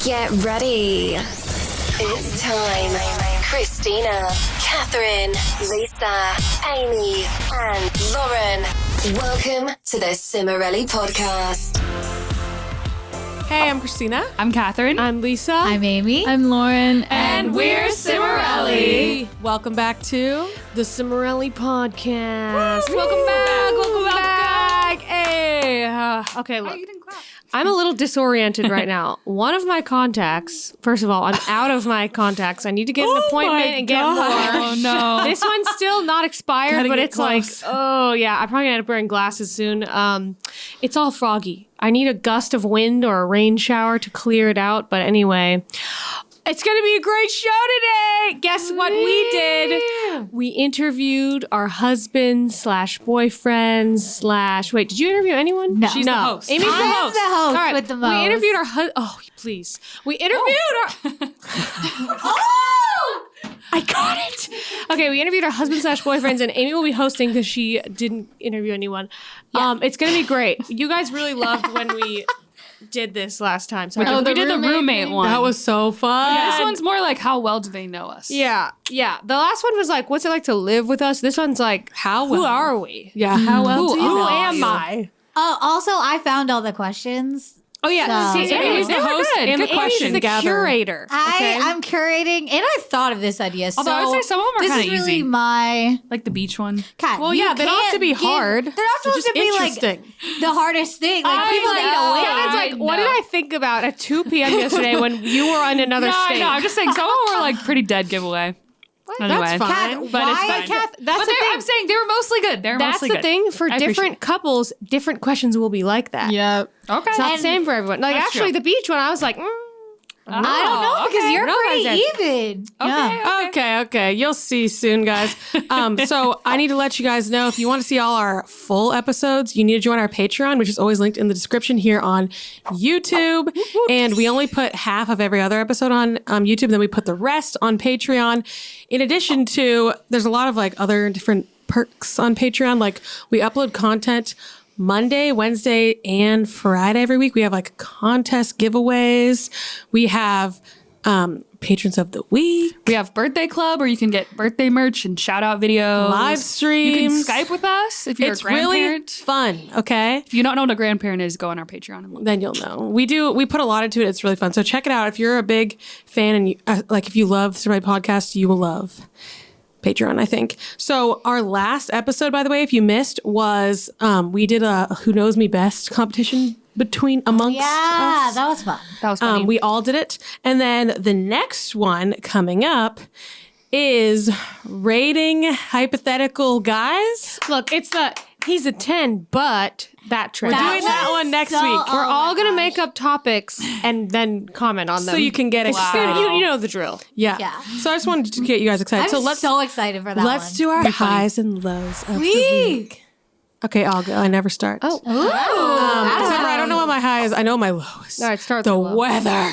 Get ready. It's time. Christina, Catherine, Lisa, Amy, and Lauren. Welcome to the Cimorelli Podcast. Hey, I'm Christina. I'm Catherine. I'm Lisa. I'm Amy. I'm Lauren. And we're Cimorelli. Welcome back to the Cimorelli Podcast. Woo! Welcome back. Welcome back. Hey. Okay, look. You didn't clap. I'm a little disoriented right now. One of my contacts, first of all, I'm out of my contacts. I need to get an appointment and get more. Oh, no. This one's still not expired, Gotta but get it's close. like, oh yeah, I'm probably gonna end up wearing glasses soon. It's all foggy. I need a gust of wind or a rain shower to clear it out. But anyway, it's gonna be a great show today. Guess what we did? We interviewed our husbands slash boyfriends. Wait, did you interview anyone? No. She's the host. Amy's the I'm host. the host All right, with the most. We interviewed our oh, please. We interviewed our. Oh! I got it. Okay, we interviewed our husband slash boyfriends, and Amy will be hosting because she didn't interview anyone. It's gonna be great. You guys really loved when we did this last time. Sorry. We did the roommate one. That was so fun. This one's more like how well do they know us? Yeah. The last one was like, what's it like to live with us? This one's like, who are we? Yeah. How well Who do you know am you? I? Also, I found all the questions. Oh yeah, So- see, Amy's the They were host good. and Good Amy's question the gather. curator. I'm curating, and I thought of this idea. Although I would say some of them are this kinda is really easy. my Like the beach one. cat. Well, you yeah, they don't have to can't be give- hard. They're not They're supposed just to be like interesting. the hardest thing. Like people need know. to wait. Kevin's like, what did I think about at 2 p.m. yesterday when you were on another No, state? I know. I'm just saying some of them were like pretty dead giveaway. Anyway. That's fine. Kat, But it's why- fine. Kath, that's But the thing. I'm saying they were mostly good. They're That's mostly the good. thing. For I appreciate different couples, different questions will be like that. Yep. Okay. It's not the And- same for everyone. Like, That's actually, true. the beach one, I was like, I don't know because okay. you're No, pretty guys, even. Yeah. Okay. You'll see soon, guys. So I need to let you guys know, if you want to see all our full episodes, you need to join our Patreon, which is always linked in the description here on YouTube. And we only put half of every other episode on YouTube. Then we put the rest on Patreon. In addition to, there's a lot of like other different perks on Patreon. Like we upload content Monday, Wednesday, and Friday every week. We have like contest giveaways. We have patrons of the week, We have birthday club where you can get birthday merch and shout out videos. live You streams. can Skype with us if you're It's a grandparent. really fun. Okay. If you don't know what a grandparent is, go on our Patreon and look. Then you'll know. We put a lot into it. It's really fun. So check it out. If you're a big fan and you, like if you love Cimorelli Podcast, you will love Patreon, I think. So our last episode, by the way, if you missed, was we did a Who Knows Me Best competition amongst Yeah, us. that was fun. That was funny. We all did it. And then the next one coming up is rating hypothetical guys. Look, he's a 10, but that trick. We're That doing that was one next so- week. We're oh all my going to gosh. make up topics and then comment on them. So you can get excited. Wow. You know the drill. Yeah. Yeah. So I just wanted to get you guys excited. I'm so let's so excited for that let's one. do our highs and lows of the week. Okay, I'll go. I never start. Ooh. Except for I don't know what my high is. I know my lowest. All right, start The with the low. weather.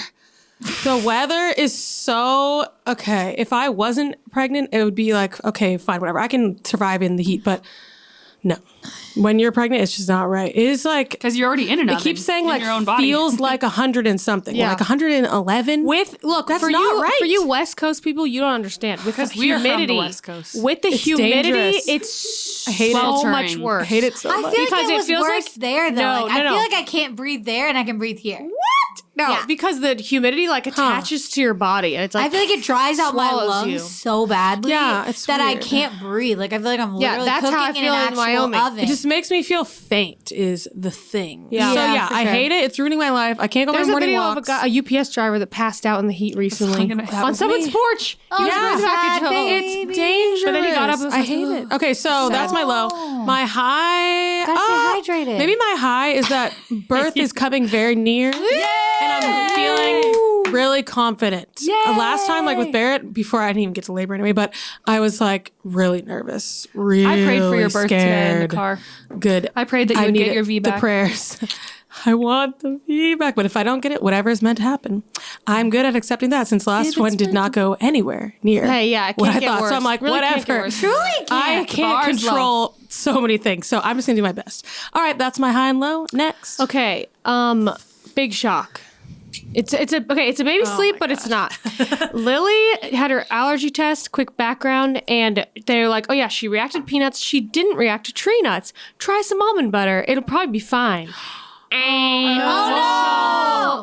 The weather is so okay. If I wasn't pregnant, it would be like, okay, fine, whatever. I can survive in the heat, but no. When you're pregnant, it's just not right. It is like Because you're already in an it oven. keeps saying in like your own body. feels like 100 and something. Yeah. Like 111. That's for not you, right. For you West Coast people, you don't understand. With the Because we are from the humidity, West Coast. with the It's humidity, dangerous. it's I hate it. so Sweltering. much worse. I hate it so I much. feel Because like it it was feels worse like- there, though. No, Like, no, I no. feel like I can't breathe there and I can breathe here. No, Yeah. because the humidity like attaches to your body, and it's like I feel like it dries out my swallows lungs you. so badly Yeah, it's that I weird. can't breathe. Like I feel like I'm Yeah, literally that's cooking how I in feel an in actual Wyoming. oven. It just makes me feel faint. Is the thing. Yeah. So Yeah, yeah, for I sure. hate it. It's ruining my life. I can't go on There's my a morning video walks. of a UPS driver that passed out in the heat recently That on was someone's me. porch. Oh, He was yeah. bringing the package Sad home. baby. It's dangerous. But then he got up and was I like, hate "Ugh." it. Okay, so that's my low. My high. Gotta stay hydrated. Maybe my high is that birth is coming very near, and I'm feeling really confident. Last time, like with Barrett, before I didn't even get to labor anyway, but I was like really nervous. Really, I prayed for your birth today in the scared. car. Good. I prayed that you would need get your V back. The prayers. I want the V back, but if I don't get it, whatever is meant to happen. I'm good at accepting that since last one did not go anywhere near. Hey, yeah, it what can't I get thought. worse. So I'm like, Really can't get whatever. worse. Truly I can't. can't bar's low. control so many things. So I'm just gonna do my best. All right, that's my high and low. Next. Okay, big shock. It's a baby sleep, but it's not. Lily had her allergy test, quick background, and they're like, oh yeah, she reacted to peanuts. She didn't react to tree nuts. Try some almond butter. It'll probably be fine.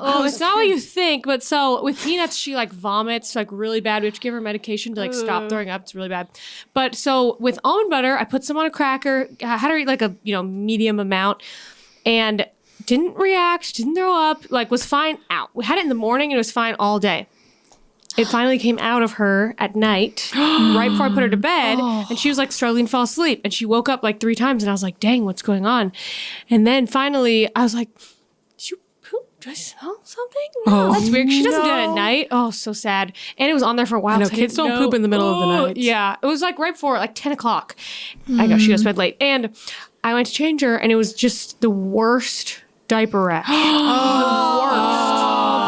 Oh, it's not what you think, but so with peanuts, she like vomits like really bad. We have to give her medication to like stop throwing up. It's really bad. But so with almond butter, I put some on a cracker. I had her eat like a medium amount, and didn't react, didn't throw up, like was fine out. We had it in the morning and it was fine all day. It finally came out of her at night, right before I put her to bed, and she was like struggling to fall asleep. And she woke up like 3 times, and I was like, dang, what's going on? And then finally, I was like, did you poop? Do I smell something? No, that's weird. She doesn't do that at night. Oh, so sad. And it was on there for a while. I know, so I kids didn't don't know. poop in the middle of the night. Yeah, it was like right before, like 10 o'clock. I go, she goes to bed late. And I went to change her, and it was just the worst diaper rash.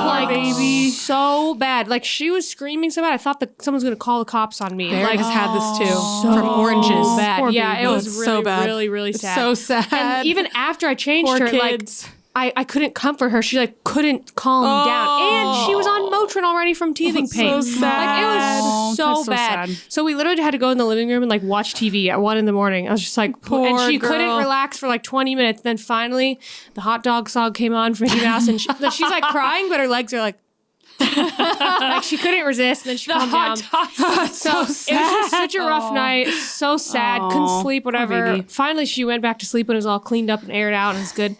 Like, baby. So bad. Like, she was screaming so bad. I thought that someone was going to call the cops on me. Bear Like, has had this too from oranges. bad. Poor Yeah, baby. it was It's really, so bad. really, really It's sad. so sad. And even after I changed Poor her, kids. like, I couldn't comfort her. She like couldn't calm me down. And she was on Motrin already from teething so pain. sad. Like, it was so That's so bad. sad. So we literally had to go in the living room and like watch TV at 1 a.m. I was just like, Poor and she girl. couldn't relax for like 20 minutes. Then finally the hot dog song came on for Mickey Mouse, and she's like crying, but her legs are like, like she couldn't resist, and then she calmed down. So it was just such a rough night. So sad. Couldn't sleep, whatever. baby. Finally, she went back to sleep when it was all cleaned up and aired out, and it was good.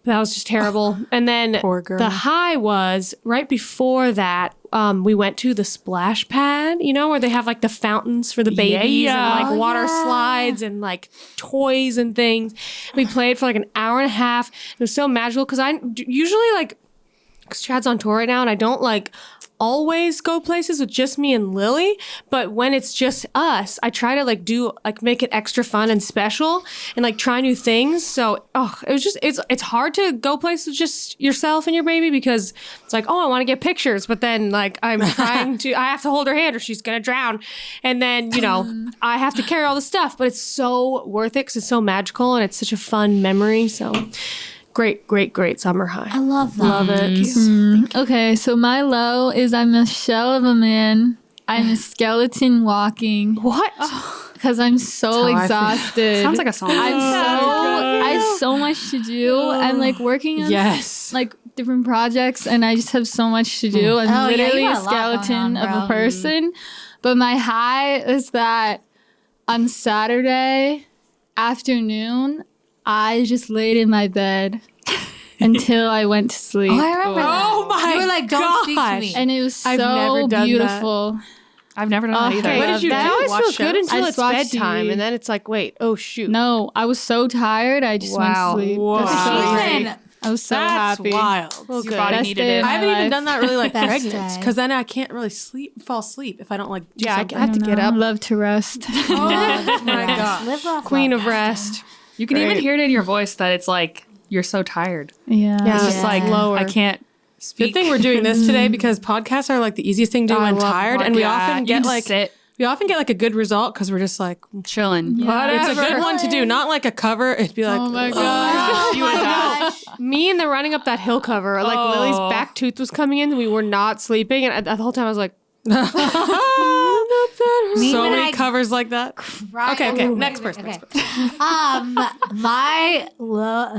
But that was just terrible. And then Poor girl. the high was right before that. We went to the splash pad, where they have like the fountains for the babies and like water slides and like toys and things. We played for like an hour and a half. It was so magical because I usually like, because Chad's on tour right now, and I don't like always go places with just me and Lily, but when it's just us, I try to like make it extra fun and special and like try new things. So it was just it's hard to go places with just yourself and your baby because it's like, I want to get pictures, but then like I have to hold her hand or she's gonna drown, and then I have to carry all the stuff, but it's so worth it because it's so magical and it's such a fun memory. So great summer high. I love that. Love it. Okay, so my low is I'm a shell of a man. I'm a skeleton walking What? because I'm so how I feel. exhausted. Sounds like a song. I have so much to do. I'm like working on Yes. like different projects, and I just have so much to do. I'm Oh, yeah, you literally got a a lot going skeleton on, of bro. a person. But my high is that on Saturday afternoon, I just laid in my bed until I went to sleep. Oh, I remember that. Oh my You were like, don't speak to gosh. me. And it was I've never so done that. beautiful. I've never done that either. Okay. What did you do? that. It always Watch feels good shows? until I it's just watched bedtime, TV. and then it's like, wait, oh shoot. No, I was so tired. I just Wow. went to sleep. Whoa. That's so Wow. great. Even I was so That's happy. wild. Well, Your good. body Best needed day it. of I my haven't even life. done that really like Best pregnant day. because then I can't really fall asleep if I don't like do Yeah, I something. have to get up. Love to rest. oh my gosh. Live off Queen love. of rest. You can even Great. hear it in your voice that it's like you're so tired. Yeah. It's just like Lower. I can't speak. Good thing we're doing this today because podcasts are like the easiest thing to do I when love tired, and we often You get just like sit a good result because we're just like chilling. it's a good one to do, not like a cover. It'd be like Oh my gosh. You would die. Me and the running up that hill cover, like Lily's back tooth was coming in, and we were not sleeping, and the whole time I was like, Me so when many I covers like that. Right. Okay, Ooh, next wait, person, okay. next My what?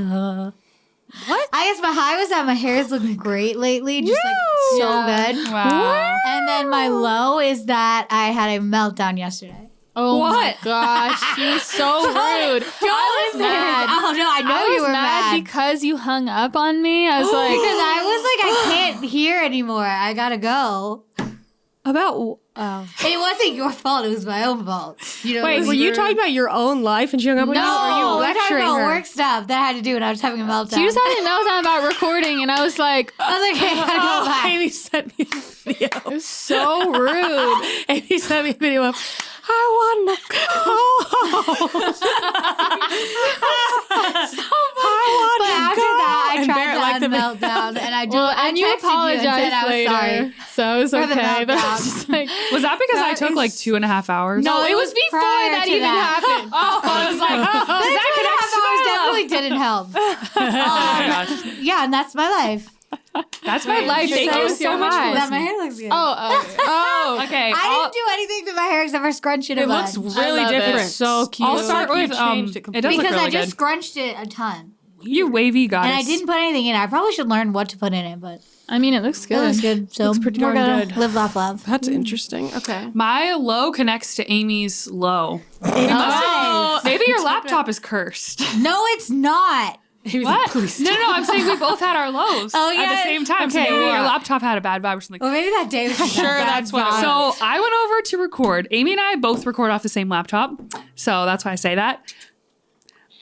I guess my high was that my hair is looking great lately, just like so good. Wow. And then my low is that I had a meltdown yesterday. Oh my gosh. You were so rude. I was mad. Oh no, I know I you was were mad mad. because you hung up on me. I was Because like, I was like, I can't hear anymore. I gotta go. about. It wasn't your fault. It was my own fault. You know. Wait, were you talking about your own life and she hung up on you? Or No, are you we're talking lecturing about her? work stuff that I had to do, and I was having a meltdown. she was having a meltdown about recording, and I was like, I was like, hey, I gotta go back. Amy sent me a video. it was so rude. Amy sent me a video of I wanna go home. But after that, I And tried Barrett to liked the meltdown, and I Well, I and you texted apologized and said I was later, sorry. so it was For the okay. But I meltdown. was just like, Was that because I That took like is- 2.5 hours? no, it was was before prior that to even that. happened. Oh, I was like, But that could hours definitely didn't help. Oh my gosh. Yeah, and that's my life. That's my life. Thank you so much for high. That my listening. hair looks good. Oh, Okay. I didn't do anything to my hair except for scrunch it a it looks bunch. really love it. different. So cute. I'll start Like you with changed it it completely. does look because really I just good. scrunched it a ton. You wavy goddess. And I didn't put anything in it. I probably should learn what to put in it, but I mean, it looks it good. looks good. So Looks pretty we're darn gonna good. live, laugh, love. That's interesting. Okay. My low connects to Amy's low. Oh. Maybe your laptop is cursed. No, it's not. What? No, I'm saying we both had our lows Oh, at yeah. the same time. Okay, so maybe yeah. your laptop had a bad vibe or something. Well, maybe that day was just Sure, bad that's what it vibe. was. So I went over to record. Amy and I both record off the same laptop. So that's why I say that.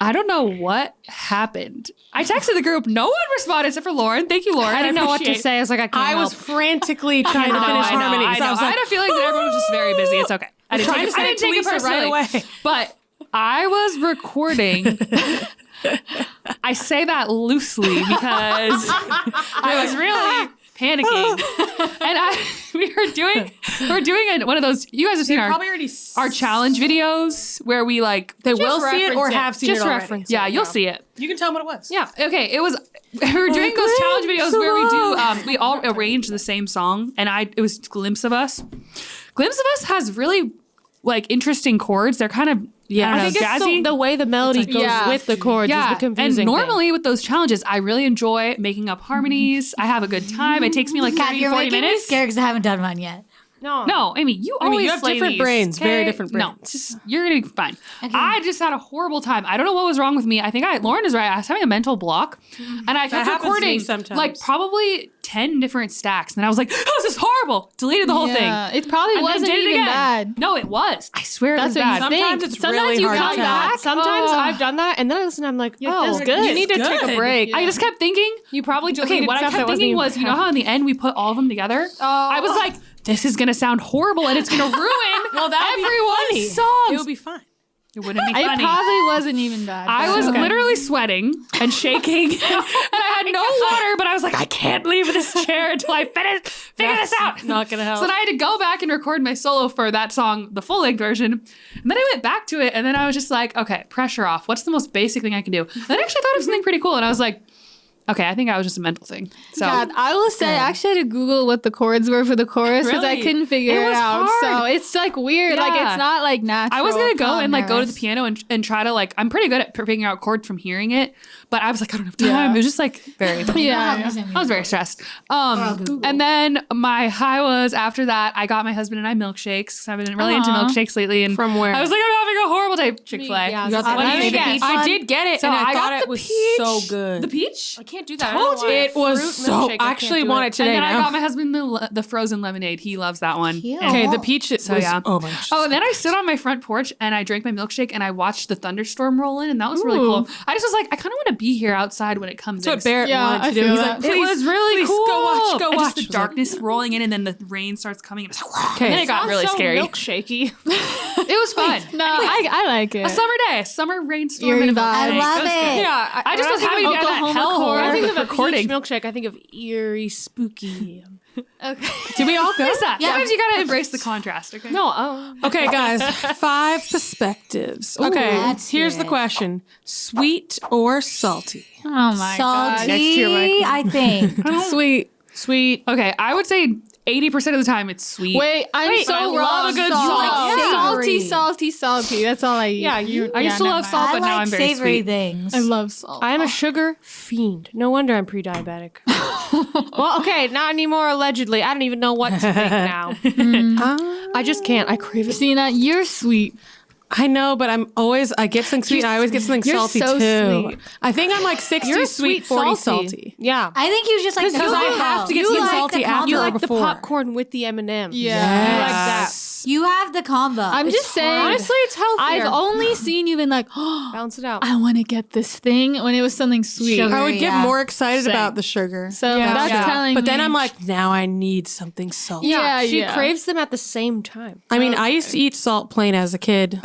I don't know what happened. I texted the group. No one responded except for Lauren. Thank you, Lauren. I didn't know what to appreciate- say. I was like, I can't I was help. frantically trying to finish harmonies. I know. I was I like, had a feeling that everyone was just very busy. It's okay. I didn't trying take to it, I send didn't take it Lisa right personally. away. But I was recording. I say that loosely because I was really panicking, and we're doing one of those. You guys have seen probably already our challenge videos where we like. They will see it or reference it. have seen Just it already. reference Yeah, you'll see it. You can tell them what it was. Yeah. Okay. It was. We were doing those challenge videos where we do. We all arrange the same song, and it was Glimpse of Us. Glimpse of Us has really like interesting chords. They're kind of I don't know, I think it's jazzy. the way the melody goes yeah. with the chords is the confusing and thing. normally with those challenges, I really enjoy making up harmonies. I have a good time. It takes me like Kat, 30, you're 40 making me minutes. scared because I haven't done mine yet. No, Amy, you always you have slay different these, brains, very okay? different No, brains. just, you're gonna be fine. I just had a horrible time. I don't know what was wrong with me. I think Lauren is right. I was having a mental block, and I kept happens to me recording sometimes. like probably 10 different stacks, and I was like, "Oh, this is horrible." Deleted the whole Yeah, thing. it probably And then wasn't did it even again. bad. No, it was. I swear That's it was what you bad. think. Sometimes it's Sometimes really you hard come to tell. back. Sometimes I've done that, and then I listen. I'm like, oh, that's good. you need to take a Good. break. I just kept thinking. You probably deleted Okay, what I stuff kept that wasn't thinking even was, you know how in the end we put all of them together? I was like, this is gonna sound horrible and it's gonna ruin everyone's songs. It would be fine. It wouldn't be It funny. probably wasn't even bad. I was Okay. literally sweating and shaking, and I had no water. But I was like, I can't leave this chair until I figure this out. Not gonna help. So then I had to go back and record my solo for that song, the full length version. And then I went back to it, and then I was just like, okay, pressure off. What's the most basic thing I can do? And I actually thought of something pretty cool, and I was like, okay, I think I was just a mental thing. So God, I will say, I actually had to Google what the chords were for the chorus because I Really? couldn't figure It it, was out. hard. So it's like weird. Like Yeah. it's not like natural. I was gonna go and like go to the nervous. piano and try to like. I'm pretty good at figuring out chords from hearing it, but I was like, I don't have time. Yeah. It was just like very. Yeah. I was very stressed. And then my high was after that, I got my husband and I milkshakes because I've been really into Aw. milkshakes lately. And From where? I was like, I'm having a horrible day. Chick-fil-A. Yeah, You got I the did peach? get peach I one. did get it, So and I I thought got it the was peach. so good. The peach? I can't do that. Told you. It was Fruit so. milkshake, I I can't actually do want it. it today. And then I now. got my husband the frozen lemonade. He loves that one. Cute. And- Okay, the peach was. So, yeah. Oh my. Oh, and then I stood on my front porch and I drank my milkshake and I watched the thunderstorm roll in, and that was really cool. I just was like, I kind of want to be here outside when it comes That's in. what Barrett Yeah, wanted I to do. feel He's that. like, It was really please, cool. Go watch. Go And watch. just the darkness rolling in, and then the rain starts coming. And, Okay. and then it got really so scary. milkshakey. It was fun. No, I like it. A summer day, summer rainstorm. You're and a in vibe. milkshake. I love was good. it. Yeah, I just was having to get that Oklahoma hellhole. core. I think of a recording. peach milkshake. I think of eerie, spooky. Did we all go? Lisa, sometimes you gotta embrace the contrast. Okay. No, oh, Okay, guys, 5 perspectives. Okay, let's here's hear the it. question: sweet or salty? Oh my god. Next to your Salty, mic. I think. Sweet. sweet. Okay, I would say 80% of the time it's sweet. Wait, I'm but I so love wrong. a good Salt. salt. Yeah. Salty. That's all I eat. Yeah, I used to never love mind. salt, I but now like I'm very savory sweet. things. I love salt. I am a sugar fiend. No wonder I'm pre-diabetic. Well, okay, not anymore. Allegedly, I don't even know what to think now. I just can't. I crave it. Christina, you're sweet. I know, but I get something sweet, and I always get something you're salty so too. sweet. I think I'm like 60 You're sweet, 40 salty. Yeah, I think you just like the Because I combo. have to get You something like salty the after combo. you or like the before. popcorn with the M&Ms. Yeah. You like that. You have the combo. I'm It's just saying. hard. Honestly, it's healthier. I've only seen you been like, oh, Balance it out. I want to get this thing when it was something sweet. Sugar. I would get Yeah. more excited Same. about the sugar. So Yeah. that's Yeah. telling But then me. I'm like, now I need something salty. Yeah, she yeah. craves them at the same time. I mean, I used to eat salt plain as a kid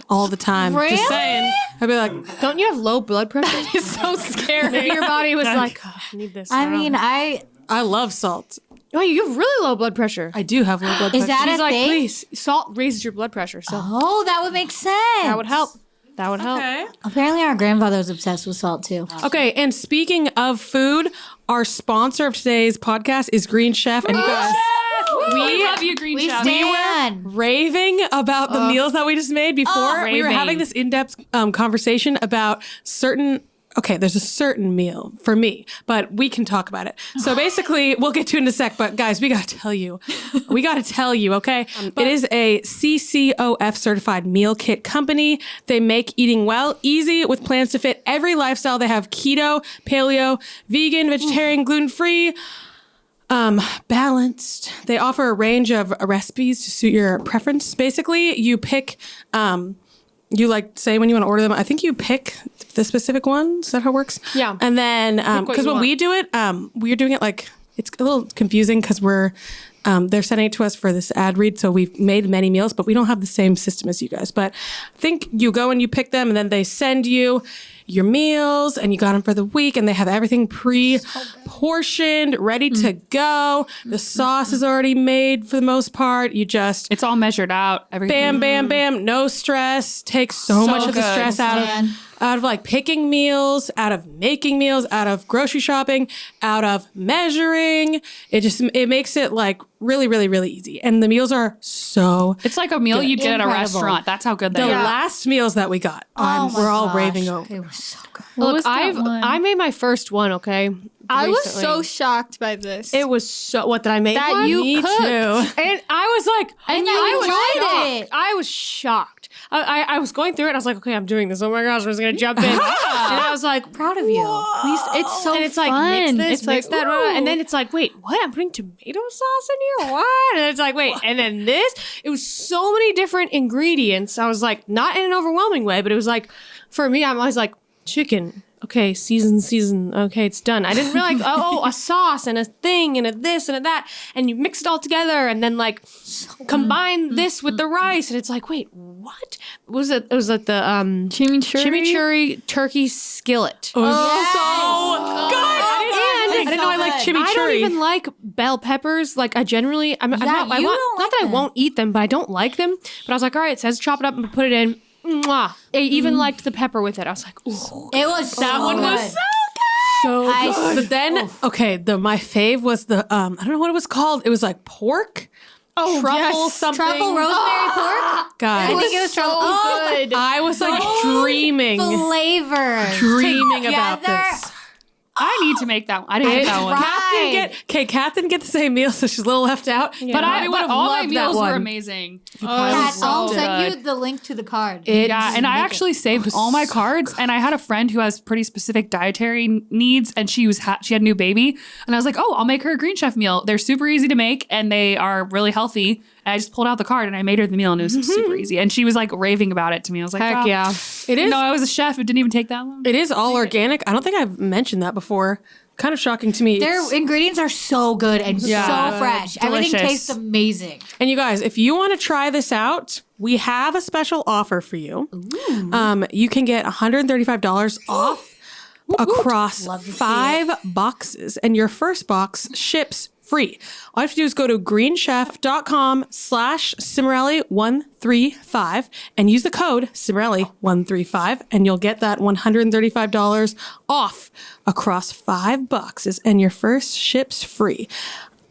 all the time. Really? Just saying. I'd be like, Don't you have low blood pressure? it's so scary. Maybe your body was like, oh, I need this. I now." mean, I love salt. oh, you have really low blood pressure. I do have low blood pressure. is that She's a like, thing? please, salt raises your blood pressure, so Oh, that would make sense. that would help. That would help. Okay. Apparently, our grandfather was obsessed with salt too. Okay, and speaking of food, Our sponsor of today's podcast is Green Chef. And you guys, We love you, Green We Chef. stand. raving about the meals that we just made before. We were Raving. having this in-depth conversation about there's a certain meal for me, but we can talk about it. So basically, we'll get to it in a sec, but guys, we got to tell you, okay? It is a CCOF certified meal kit company. They make eating well easy with plans to fit every lifestyle. They have keto, paleo, vegan, vegetarian, gluten-free, balanced. They offer a range of recipes to suit your preference. Basically, you pick, you like say when you want to order them, I think you pick the specific one. Is that how it works? Yeah. And then, because when we do it, we're doing it like, it's a little confusing because they're sending it to us for this ad read. So we've made many meals, but we don't have the same system as you guys. But I think you go and you pick them and then they send you your meals and you got them for the week and they have everything pre-portioned, ready to go. The sauce is already made for the most part. You just It's all measured out. Everything. bam, bam, bam, no stress. Takes so much of the good. stress out of like picking meals, out of making meals, out of grocery shopping, out of measuring. It makes it like really, really, really easy. And the meals are so It's like a meal you'd get at a Incredible. restaurant. That's how good they the are. last meals that we got, we're all raving over. It was so good. Look, was that one? I made my first one, okay? I was recently. so shocked by this. It was so, what did I make? That one? you Me cooked. too. And I was like, And you I was enjoyed shocked. it. I was shocked. I was going through it. And I was like, okay, I'm doing this. Oh my gosh, I'm just gonna jump in. And I was like, proud of you. It's so And it's like fun. mix this, It's mix like, that, ooh. and then it's like, wait, what? I'm putting tomato sauce in here. What? And it's like, wait, and then this. It was so many different ingredients. I was like, not in an overwhelming way, but it was like, for me, I'm always like, chicken. Okay, season. Okay, it's done. I didn't realize, a sauce and a thing and a this and a that, and you mix it all together, and then like combine this with the rice, and it's like, wait, what? Was it? It was like the chimichurri turkey skillet. So good. I didn't know I liked chimichurri. I don't even like bell peppers. Like I generally, I'm not you don't that like I them. won't eat them, but I don't like them. But I was like, all right, it says chop it up and put it in. Mwah. I even liked the pepper with it. I was like, ooh, It was that one was good. so I- good. But then, my fave was the I don't know what it was called. It was like pork. Oh, truffle yes. something. Truffle rosemary pork. Guys, I think it was so truffle. good. I was like dreaming about together. this. I need to make that one. I didn't get that one. Right. Kat didn't get the same meal, so she's a little left out. But I would have all my loved that meals one. were amazing. Kat, I'll so send good. you the link to the card. Yeah, and I actually saved all my cards. And I had a friend who has pretty specific dietary needs, and she had a new baby, and I was like, oh, I'll make her a Green Chef meal. They're super easy to make, and they are really healthy. And I just pulled out the card and I made her the meal, and it was super easy. And she was like raving about it to me. I was like, Heck wow. yeah. It is. No, I was a chef. It didn't even take that long. It is all organic. I don't think I've mentioned that before. Kind of shocking to me. Their ingredients are so good and so fresh. Everything Delicious. tastes amazing. And you guys, if you want to try this out, we have a special offer for you. You can get $135 off across 5 boxes, and your first box ships free. All you have to do is go to greenchef.com/Cimarelli135 and use the code Cimarelli135, and you'll get that $135 off across 5 boxes, and your first ships free.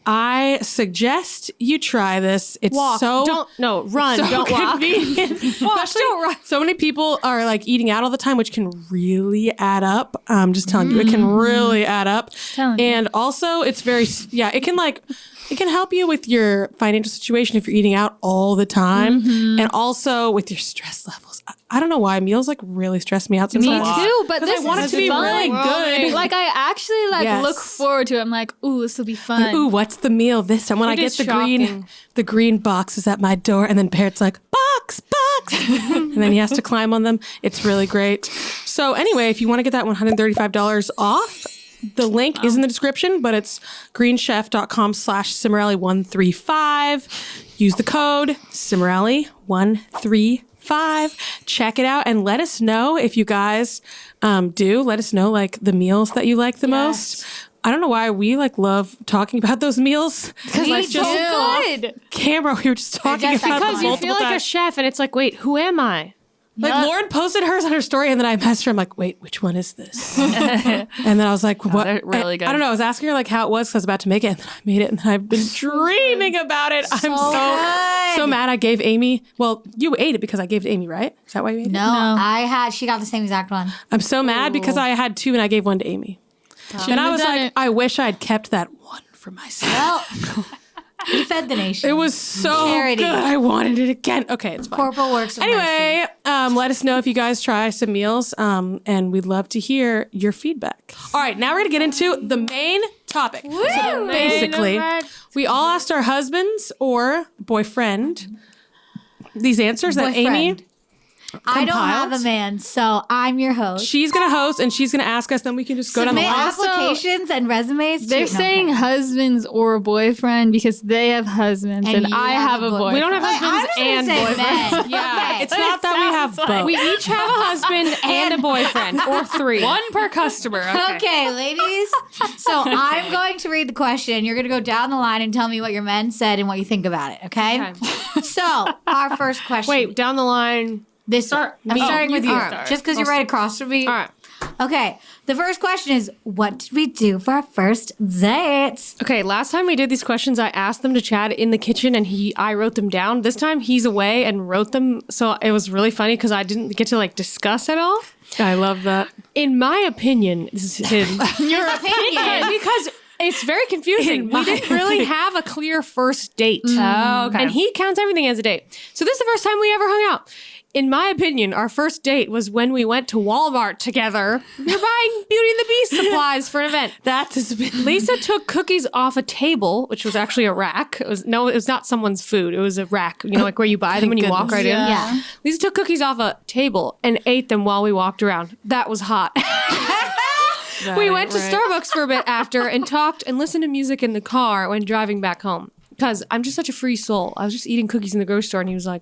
I suggest you try this. It's Walk. so Run. so Don't walk. convenient. Especially, so many people are like eating out all the time, which can really add up. I'm just telling you, it can really add up. And also, it's very it can help you with your financial situation if you're eating out all the time, and also with your stress levels. I don't know why meals like really stress me out Me sometimes. too, but 'Cause this I want it is to be fun. really good. Like I actually Yes. look forward to it. I'm like, ooh, this will be fun. Ooh, what's the meal this time? When I It get is the shocking. green boxes at my door, and then Parrot's like, box, and then he has to climb on them. It's really great. So anyway, if you want to get that $135 off, the link is in the description, but it's greenchef.com/Cimarelli135. Use the code Cimarelli135. Check it out and let us know if you guys let us know like the meals that you like the most. I don't know why we like love talking about those meals. Because like just good. camera, we were just talking just about Because them you multiple feel like a times. chef, and it's like, wait, who am I? Like Lauren posted hers on her story, and then I messaged her. I'm like, wait, which one is this? And then I was like, what? they're really good. I don't know. I was asking her like how it was because I was about to make it, and then I made it, and then I've been dreaming about it. I'm so mad. I gave Amy. Well, you ate it because I gave it to Amy, right? Is that why you ate it? No, she got the same exact one. I'm so mad because I had 2 and I gave one to Amy. And I was like, I wish I had kept that one for myself. Well, you fed the nation. It was so Charity. good. I wanted it again. Okay, it's fine. Corporal works. Of Anyway, let us know if you guys try some meals, and we'd love to hear your feedback. All right, now we're going to get into the main topic. So basically, we all asked our husbands or boyfriend these answers that Amy Boyfriend. I don't have a man, so I'm your host. She's going to host, and she's going to ask us, then we can just go down the Submit line. applications and resumes. They're saying husbands or boyfriend because they have husbands and you I have a boyfriend. We don't have husbands and boyfriends. Yeah, it's not that we have both. We each have a husband and a boyfriend, or 3. One per customer. Okay, ladies. So I'm going to read the question. You're going to go down the line and tell me what your men said and what you think about it. Okay. So our first question. Wait, down the line. I'm starting with you. start. Just because you're right across from me. All right. Okay. The first question is, what did we do for our first date? Okay, last time we did these questions, I asked them to chat in the kitchen, and I wrote them down. This time he's away and wrote them, so it was really funny because I didn't get to discuss at all. I love that. In my opinion, this is hidden. Your opinion. Because it's very confusing. We didn't really have a clear first date. Oh, okay. And he counts everything as a date. So this is the first time we ever hung out. In my opinion, our first date was when we went to Walmart together. We were buying Beauty and the Beast supplies for an event. Lisa took cookies off a table, which was actually a rack. It was not someone's food. It was a rack, like where you buy them when you walk right in. Yeah. Lisa took cookies off a table and ate them while we walked around. That was hot. We went to Starbucks for a bit after and talked and listened to music in the car when driving back home. Because I'm just such a free soul. I was just eating cookies in the grocery store, and he was like,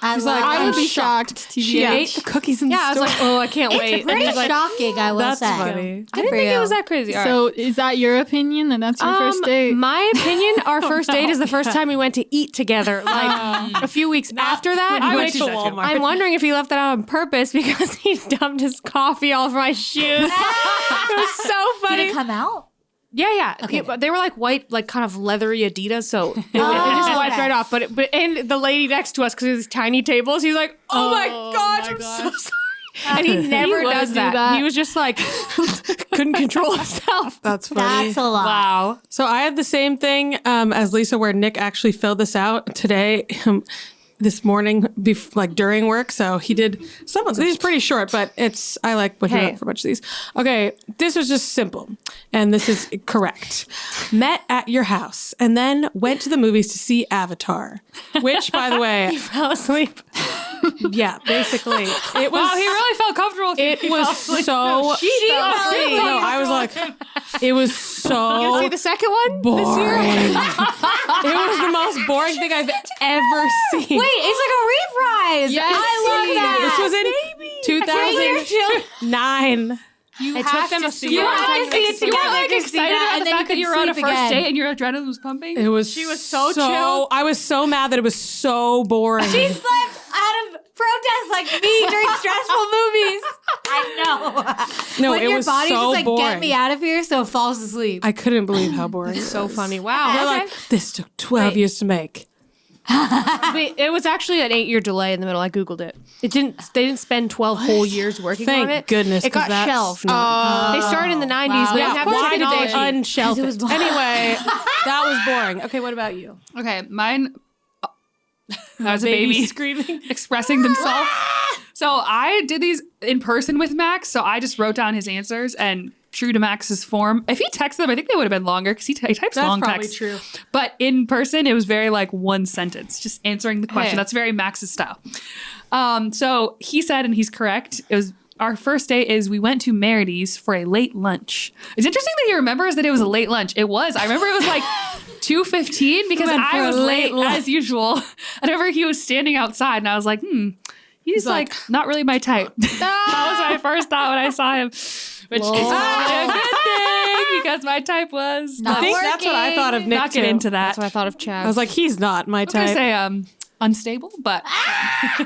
I would be shocked. She ate the cookies in the I was store. like, oh, I can't wait. It's pretty shocking, I will That's say. funny. I didn't think it was that crazy. All right. So is that your opinion? And that's your first date? My opinion, our first date is the first time we went to eat together. A few weeks after that, we I went went to Walmart. I'm wondering if he left that out on purpose because he dumped his coffee all over my shoes. It was so Did funny. it come out? Yeah. They were white, kind of leathery Adidas, so it just wiped right off. But and the lady next to us, because it was tiny tables, he's like, "Oh my gosh, I'm so sorry," and he never does do that. that. He was just couldn't control himself. That's funny. That's a lot. Wow. So I had the same thing as Lisa, where Nick actually filled this out today. This morning, during work. So he did some of these pretty short, but I like what he wrote for a bunch of these. Okay, this was just simple, and this is correct. Met at your house and then went to the movies to see Avatar, which, by the way, He fell asleep. yeah, basically, it was. Wow, he really felt comfortable with you. It He was fell asleep. so. No, I was like, it was so. See the second one? boring. It was the most boring thing I've ever seen. Wait, it's like a reprise. Yes. I love that. This was in 2009. You took them a super You long have time to see it You were together, excited Christina, about and the then fact that you you were on a could first sleep date again. and your adrenaline was pumping. It was. She was so chill. I was so mad that it was so boring. She slept out of protest like me during stressful movies. I know. No, when it your was body's so just boring. get me out of here, so it falls asleep. I couldn't believe how boring. It So was. funny. Wow. They're Okay. like, this took 12 years to make. Wait, it was actually an 8-year delay in the middle. I Googled it. They didn't spend 12 whole years working Thank on it. goodness, It got 'cause that's shelved. not- They started in the 90s. But they didn't have Why did they technology. unshelf It was it? boring. Anyway, that was boring. Okay, what about you? Okay, mine. That was a baby screaming. expressing themselves. So I did these in person with Max. So I just wrote down his answers and true to Max's form. If he texted them, I think they would have been longer because he types That's long probably texts. true. But in person, it was very one sentence, just answering the question. Hey. That's very Max's style. So he said, and he's correct, it was our first date is we went to Merides for a late lunch. It's interesting that he remembers that it was a late lunch. It was. I remember it was 2:15 because Went for I a was late late as usual. I remember he was standing outside and I was like, he's not really my type. That was my first thought when I saw him. Which is probably a good thing because my type was Not I think that's what I thought of Nick not get too. into that. That's what I thought of Chad. I was like, he's not my I was gonna type. say unstable, but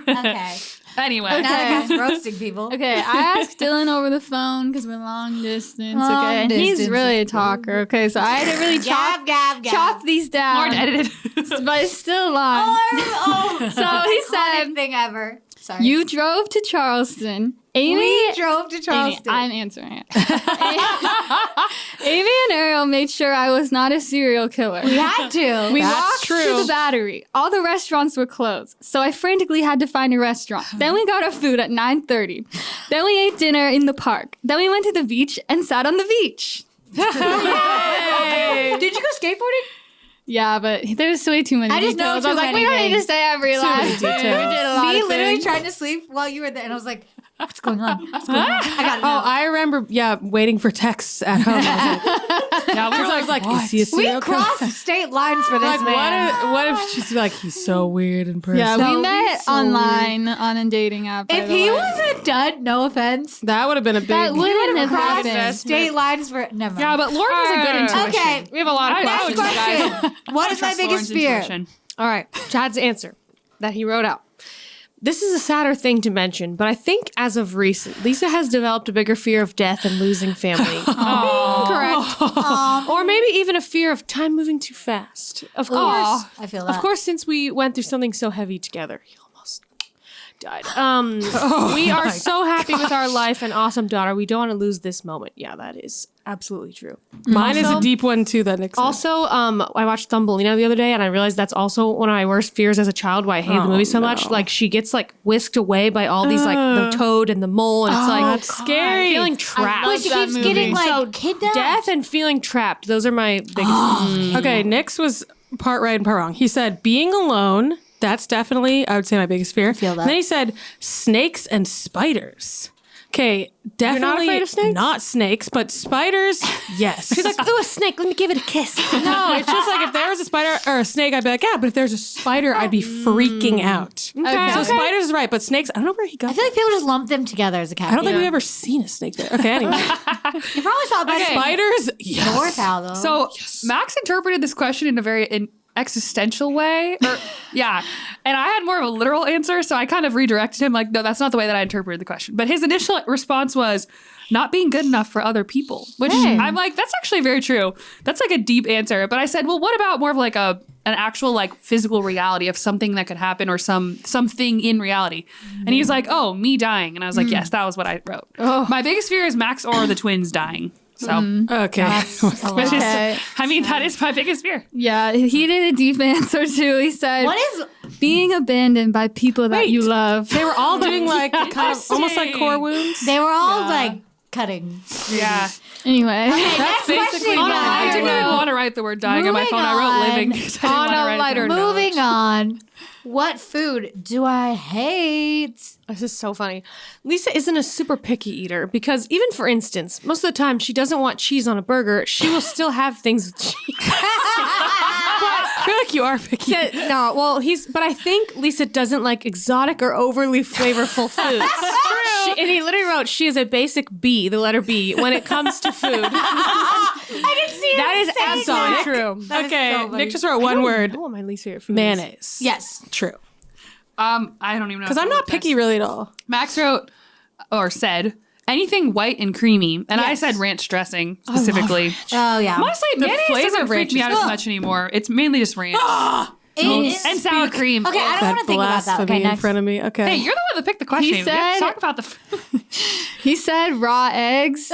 Okay. Anyway. Now that guy's roasting people. Okay, I asked Dylan over the phone because we're long distance. Long Okay, and he's distance. really a talker. Okay, so I had to really Gab, gab, gab. chop these down. More edited. But it's still long. So he said, thing ever. Sorry. You drove to Charleston. Amy, We drove to Amy, Charleston. I'm answering it. Amy and Ariel made sure I was not a serial killer. we had to. We That's walked true. to the Battery. All the restaurants were closed, so I frantically had to find a restaurant. Then we got our food at 9:30. Then we ate dinner in the park. Then we went to the beach and sat on the beach. Did you go skateboarding? Yeah, but there's way too many I just know details. I was too like, many we don't need to things. say every last many thing. We details. did a lot Me of literally things. trying to sleep while you were there, and I was like, "What's going on? What's going on?" I got Oh, I remember, waiting for texts at home. Yeah, we were I was like, is he a we serial killer? crossed state lines for this Like, man. what if she's like, he's so weird in person? Yeah, So we met so online on a dating app. by If the he way. was a dud, no offense, That would have been a big. That we wouldn't would have have crossed happened. state lines for. Never mind. Yeah, but Lauren has a good intuition. Okay. We have a lot of I know, questions, it's guys. Question. What is my Trust biggest Lauren's fear? intuition. All right, Chad's answer that he wrote out. This is a sadder thing to mention, but I think as of recent, Lisa has developed a bigger fear of death and losing family. Correct. Or maybe even a fear of time moving too fast. Of course. I feel that. Of course, since we went through something so heavy together, he almost died. We are so happy with our life and awesome daughter. We don't want to lose this moment. Yeah, that is absolutely true. Mine is a Also- deep one too. That Nick said. Also, I watched Thumbelina the other day, and I realized that's also one of my worst fears as a child. Why I hated the movie so much. Like she gets like whisked away by all these like the toad and the mole, and it's like that's scary. feeling trapped. Wait, she that keeps movie. getting like So, kidnapped. Death and feeling trapped. Those are my biggest. Okay, Nick's was part right and part wrong. He said being alone. That's definitely, I would say, my biggest fear. feel that. And then he said snakes and spiders. Okay, definitely afraid of snakes? not snakes, but spiders, yes. She's like, ooh, a snake. Let me give it a kiss. no, it's just like if there was a spider or a snake, I'd be like, yeah, but if there's a spider, I'd be freaking out. Okay. So spiders is right, but snakes, I don't know where he got I feel that. like people just lump them together as a cat. I don't think we've ever seen a snake there. Okay, anyway. You probably saw about Spiders, yes. North Owl though. So Max interpreted this question in a very existential way. Yeah. And I had more of a literal answer, so I kind of redirected him like, no, that's not the way that I interpreted the question. But his initial response was not being good enough for other people, which I'm like, that's actually very true. That's like a deep answer. But I said, well, what about more of like an actual like physical reality of something that could happen or something in reality? And he was like, oh, me dying. And I was like, yes, that was what I wrote. My biggest fear is Max or the twins dying. So, Okay. which is, Okay. I mean, that is my biggest fear. Yeah, he did a deep answer too. He said, what is being abandoned by people that you love. They were all doing like kind of almost like core wounds. they were all like cutting. Yeah. Anyway. That's basically Oh, no, Yeah, I didn't even want to write the word dying on my Moving phone. I wrote on. living. 'cause I didn't On wanna a write it lighter down. note. Moving on. What food do I hate? This is so funny. Lisa isn't a super picky eater because even for instance, most of the time she doesn't want cheese on a burger. She will still have things with cheese. I feel like you are picky. No, well, but I think Lisa doesn't like exotic or overly flavorful foods. And he literally wrote, she is a basic B, the letter B, when it comes to food. I didn't see That is absolutely true. That is Okay, so funny. Nick just wrote one word. Oh, my least favorite food. Mayonnaise. Yes. True. I don't even know. Because I'm not picky really at all. Max wrote or said anything white and creamy. And I Yes. said ranch dressing specifically. Oh yeah. Honestly, mayonnaise flavor doesn't of freak ranch me is out as much anymore. It's mainly just ranch. And sour cream. Okay, I don't want to think about that. Blasphemy Okay, in next. front of me. Okay. Hey, you're the one that picked the question. He We have to said- talk about the food. He said raw eggs.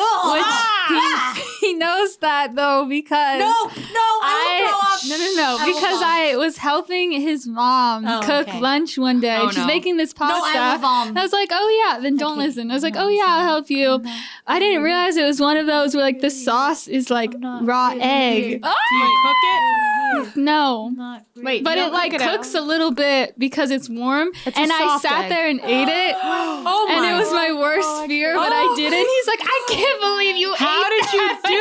He knows that though because No, I will throw up. No, I will because vom. I was helping his mom Oh, cook okay. lunch one day. Oh, She's no. making this pasta. I will vom. And I was like, oh yeah, then don't listen. I was like, oh yeah, I'll help you. I didn't realize it was one of those where like the sauce is like raw egg. Do you cook it? No. Wait, But you it don't like cook it out? cooks a little bit because it's warm. It's a and I soft sat egg. there and ate it. Oh and it was my worst fear, but I didn't. He's like, I can't believe you How ate did you that." do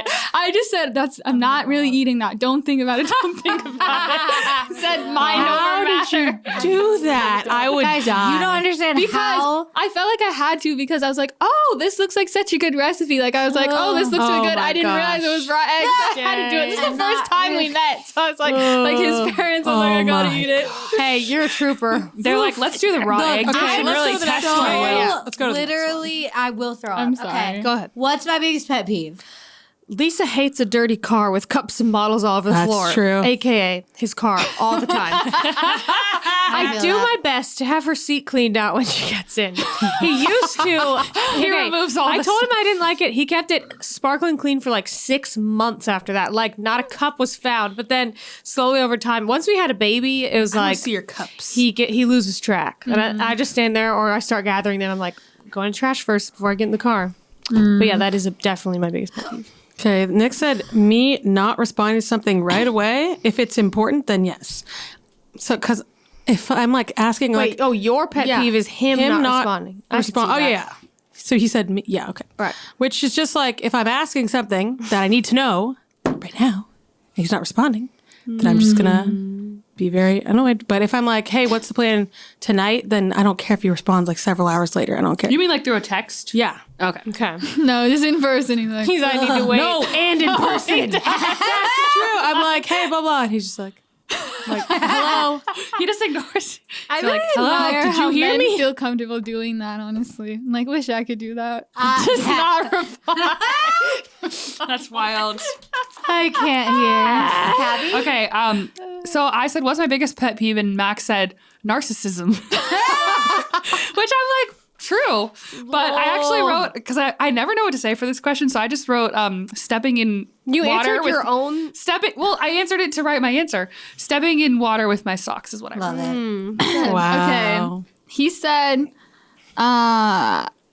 it? I just said, I'm not really eating that. Don't think about it. Don't think about it. I said mind How over did you matter. do that? I would Guys, die. you don't understand Because how. I felt like I had to because I was like, oh, this looks like such a good recipe. Like I was like, oh, this looks so Oh good. my I didn't realize it was raw eggs. I had to do it. This is the I'm first not time we really- met. So I was like his parents hands. I'm like, I gotta my eat it. Hey, you're a trooper. They're like, let's do the raw egg dish and let's really go to the test next one. my will. Yeah, let's go to the next one. Literally, I will throw up. I'm sorry. Okay. Go ahead. What's my biggest pet peeve? Lisa hates a dirty car with cups and bottles all over the That's floor. true. AKA his car all the time. I feel do that. my best to have her seat cleaned out when she gets in. He used to. He removes all I the told him I didn't like it. He kept it sparkling clean for like 6 months after that. Like not a cup was found. But then slowly over time, once we had a baby, it was like see your cups. he loses track. And I just stand there or I start gathering them. I'm like, go in the trash first before I get in the car. But yeah, that is definitely my biggest pet peeve. Okay, Nick said, me not responding to something right away. If it's important, then yes. So, because if I'm like asking, Wait, like, your pet peeve is him not responding. I can see Oh, that. yeah. So he said, yeah, okay. Right. Which is just like, if I'm asking something that I need to know right now, and he's not responding, then I'm just going to be very annoyed. But if I'm like, hey, what's the plan tonight? Then I don't care if he responds like several hours later. I don't care. You mean like through a text? Yeah. Okay. Okay. No, just in person. He's like, He's I need to wait. No, and in person. That's true. I'm like, hey, blah, blah. And he's just like, hello. He just ignores. I You're really like, hello, admire did you how hear men me? feel comfortable doing that, honestly. I'm like, wish I could do that. Just not reply. That's wild. I can't hear. Cabby? Okay, so I said, what's my biggest pet peeve? And Max said, narcissism. Which I'm like, true. But I actually wrote, because I never know what to say for this question, so I just wrote stepping in You water answered with your own. Well, I answered it to write my answer. Stepping in water with my socks is what I wrote. Love it. Wow. Okay. He said,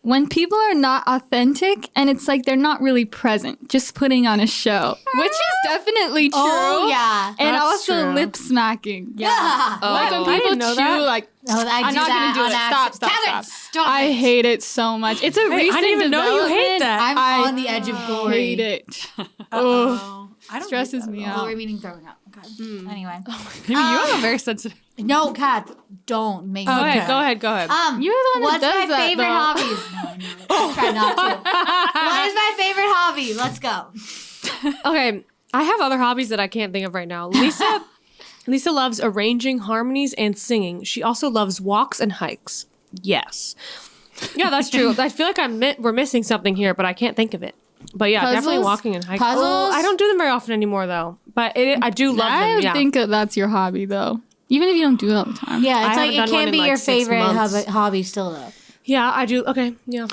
when people are not authentic and it's like they're not really present, just putting on a show, which is definitely true. Oh, yeah. And That's also true. lip smacking. Yeah. Like when Oh, people didn't know chew, that. like, No, I I'm do not that gonna do on it. accident. Stop. Kevin, stop I it. hate it so much. It's a recent didn't even know you hate development. that. I'm I on the edge of glory. hate it. Oh, stresses me out. Glory meaning throwing up. Okay. Anyway. Maybe you have a very sensitive. No, Kat, don't make me. Go Okay. ahead. Go ahead. Go ahead. You're the one What's that does my that, favorite though. hobby? No, I try not to. What is my favorite hobby? Let's go. Okay, I have other hobbies that I can't think of right now. Lisa loves arranging harmonies and singing. She also loves walks and hikes. Yes. Yeah, that's true. I feel like we're missing something here, but I can't think of it. But yeah, definitely Puzzles? walking and hiking. Puzzles? Oh, I don't do them very often anymore, though. But I do love I them. would Yeah. think that that's your hobby, though. Even if you don't do it all the time. Yeah, I it's like haven't it done one can't in, be like, your 6 favorite months. hobby still though. Yeah, I do. Okay, yeah.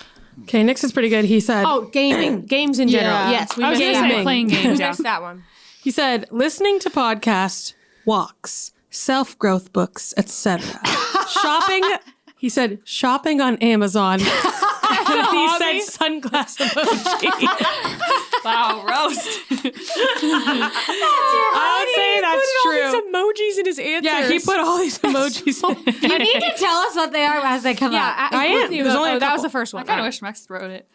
Okay, Nick's is pretty good. He said, Oh, gaming. Games in general. Yeah. Yes, we I was missed going to that. say playing We games. Yeah. missed that one. he said, listening to podcasts, walks, self-growth books, etc. Shopping, he said, shopping on Amazon. And he said sunglass emoji. Wow, roast. I would say that's true. Emojis in his answers. Yeah, he put all these emojis in. You need to tell us what they are as they come Yeah, out. I am. with you. There's only a that was couple. the first one. I kind of wish Max wrote it.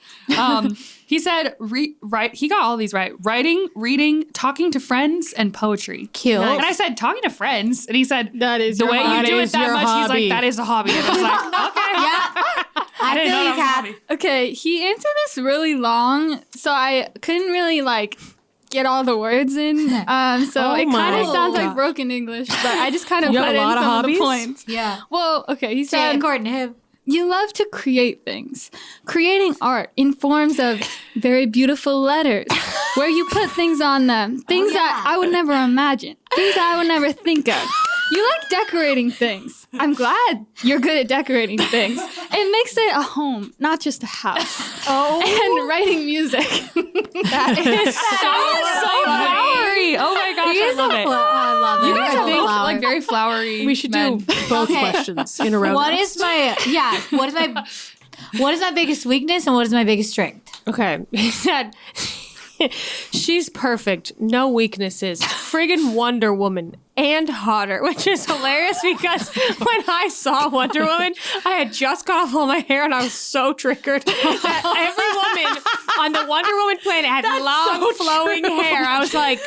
He said, he got all these right. Writing, reading, talking to friends, and poetry. Cute. And I said, talking to friends. And he said, That is the your way you hobby. do it is that your much, he's hobby. like, that is a hobby. And I was like, okay. Yeah. I didn't feel know you, that was a Kat. hobby. Okay, he answered this really long, so I couldn't really like get all the words in. So Oh it kind my of sounds God. like broken English, but I just kind of You put have a in lot of some of hobbies? the points. Yeah. Well, okay, he Say said according to him. you love to create things. Creating art in forms of very beautiful letters where you put things on them, things that I would never imagine, things that I would never think of. You like decorating things. I'm glad you're good at decorating things. It makes it a home, not just a house. Oh. And writing music. That is So flowery. Oh my gosh, I love it. I love it. You guys I are both love like it. very flowery. We should men. do both Okay. questions in a row. What is my biggest weakness and what is my biggest strength? Okay. He said, she's perfect. No weaknesses. Friggin' Wonder Woman. And hotter, which is hilarious because when I saw Wonder Woman, I had just cut off all my hair and I was so triggered that every woman on the Wonder Woman planet had long, flowing hair. I was like,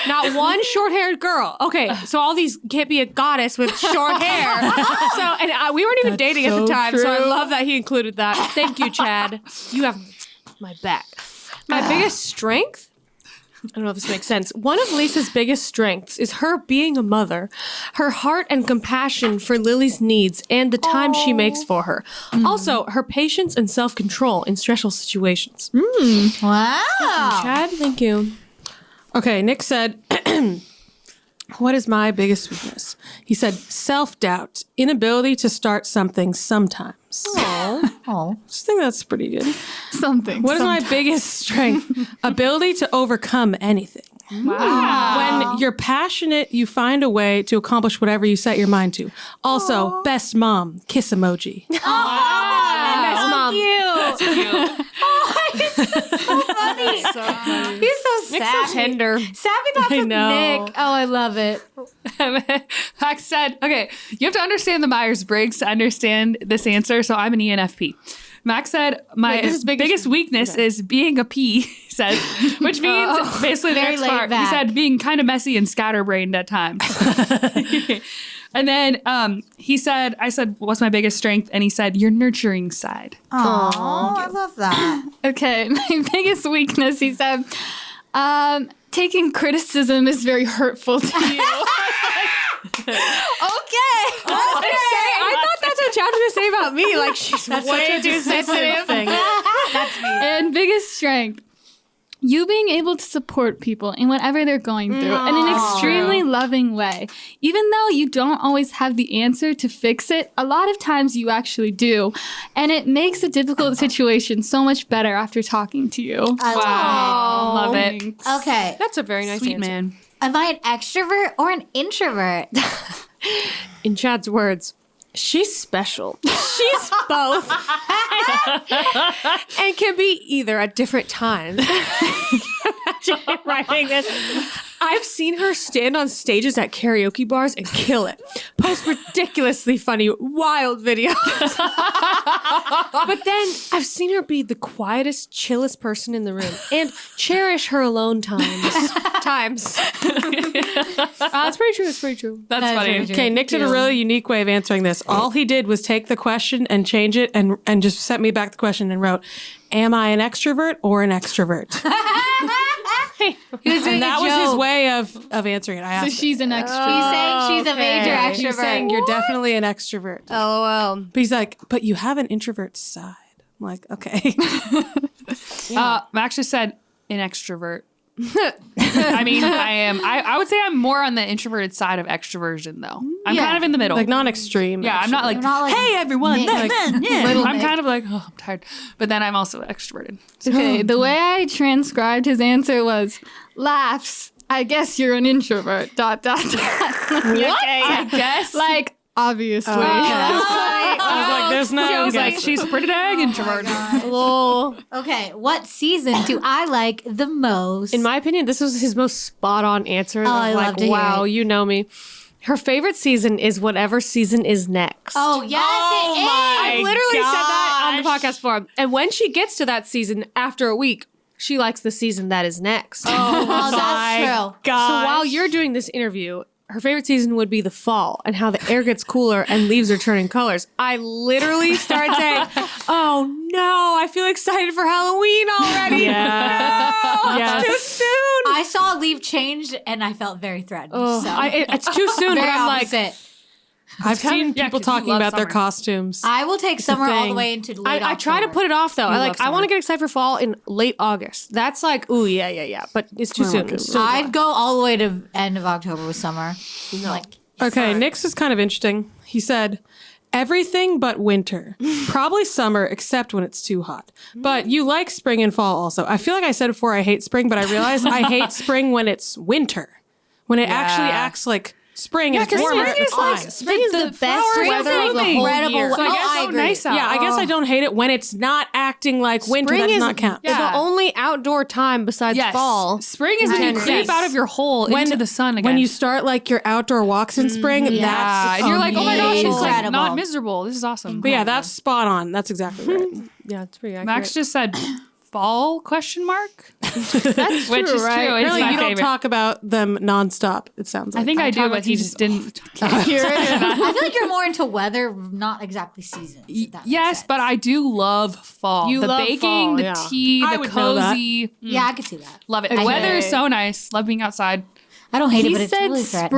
not one short-haired girl. Okay, so all these can't be a goddess with short hair. So, and we weren't even dating at the so time, so I true. love that he included that. Thank you, Chad. You have my back. My biggest strength? don't know if this makes sense. One of Lisa's biggest strengths is her being a mother, her heart and compassion for Lily's needs, and the time she makes for her. Also, her patience and self-control in stressful situations. Wow. Chad, thank you. Okay, Nick said, what is my biggest weakness? He said, self-doubt, inability to start something sometimes. Oh. I just think that's pretty good. Something. What is my biggest strength? Ability to overcome anything. When you're passionate, you find a way to accomplish whatever you set your mind to. Also, best mom, kiss emoji. Best mom. That's cute. So funny. He's so Nick's sappy. so tender. Sappy thoughts with know. Nick. Oh, I love it. Max said, okay, you have to understand the Myers-Briggs to understand this answer. So I'm an ENFP. Max said, my biggest weakness is being a P, he says, which means basically the very next laid part. He back. said being kind of messy and scatterbrained at times. And then I said, what's my biggest strength? And he said, your nurturing side. Oh, I love that. Okay, my biggest weakness, he said, taking criticism is very hurtful to you. I thought that's what Chad was going to say about me. Like, she's way too sensitive. That's me. And biggest strength, you being able to support people in whatever they're going through in an extremely loving way. Even though you don't always have the answer to fix it, a lot of times you actually do. And it makes a difficult situation so much better after talking to you. I Love it. love it. Okay. That's a very nice Sweet answer. man. Am I an extrovert or an introvert? In Chad's words, she's special. She's both. And can be either at different times. Imagine writing this. I've seen her stand on stages at karaoke bars and kill it. Post ridiculously funny, wild videos. But then I've seen her be the quietest, chillest person in the room and cherish her alone times. That's pretty true. That's pretty true. That's That's funny. very true. Okay, Nick did a really unique way of answering this. All he did was take the question and change it and just sent me back the question and wrote, am I an extrovert or an extrovert? He was doing And that a was joke. his way of answering it. I So asked she's an extra. He's saying she's a major Okay. extrovert. He's saying you're definitely an extrovert. Oh, well. But he's like, but you have an introvert side. I'm like, okay. Max just said an extrovert. I mean, I am. I would say I'm more on the introverted side of extroversion, though. I'm Yeah. kind of in the middle. Like non-extreme. yeah, I'm not like, You're not like hey, everyone. Nick. Like, Little I'm Nick. kind of like, oh, I'm tired. But then I'm also extroverted. Okay, the way I transcribed his answer was laughs. I guess you're an introvert. ... What? I guess. Like, obviously. I was like, there's no. I was like, she's a pretty dang introvert. Lol. Okay, what season do I like the most? In my opinion, this was his most spot on answer. I love to hear wow, it. you know me. Her favorite season is whatever season is next. oh, yes, it is. I literally said that on the podcast forum. And when she gets to that season after a week, she likes the season that is next. Oh, that's true. So while you're doing this interview, her favorite season would be the fall and how the air gets cooler and leaves are turning colors. I literally started saying, oh no, I feel excited for Halloween already. Yeah. No, Yes. it's too soon. I saw a leaf change and I felt very threatened. so. It's too soon, but very I'm like, opposite. I've seen yeah, people 'cause you talking love about their summer. costumes. I will take summer all the thing. way into late I try to October. put it off though. I love want summer. to get excited for fall in late August. That's like, ooh, yeah. But it's too soon. It's still I'd go all the way to end of October with summer. Like, Okay, Nick's is kind of interesting. He said, everything but winter. Probably summer, except when it's too hot. But you like spring and fall also. I feel like I said before I hate spring, but I realized I hate spring when it's winter. When it actually acts like spring and it's warmer. spring is it's like fine. spring is the best Spring is weather like of the whole incredible year. weather. So I Oh, guess I so agree. nice out. Yeah, I guess I don't hate it when it's not acting like winter. That does not count. Yeah. the only outdoor time besides Yes. fall. Spring is when you Yes. creep out of your hole into the sun again. When you start like your outdoor walks in spring, yeah, that's and you're like, oh my gosh, it's like incredible. not miserable. This is awesome. But yeah, that's spot on. That's exactly right. Yeah, it's pretty accurate. Max just said fall question mark. That's Which true, is right? true. It's Really, my you don't favorite. talk about them nonstop. It sounds like I think I do, talk but about he seasons just didn't. I feel like you're more into weather, not exactly seasons. if that makes Yes, sense. but I do love fall. You the love baking, fall, the yeah. tea, I the would know that. cozy. Yeah, I could see that. Love it. Okay. The weather is so nice. Love being outside. I don't hate it, He but it's said really threatening.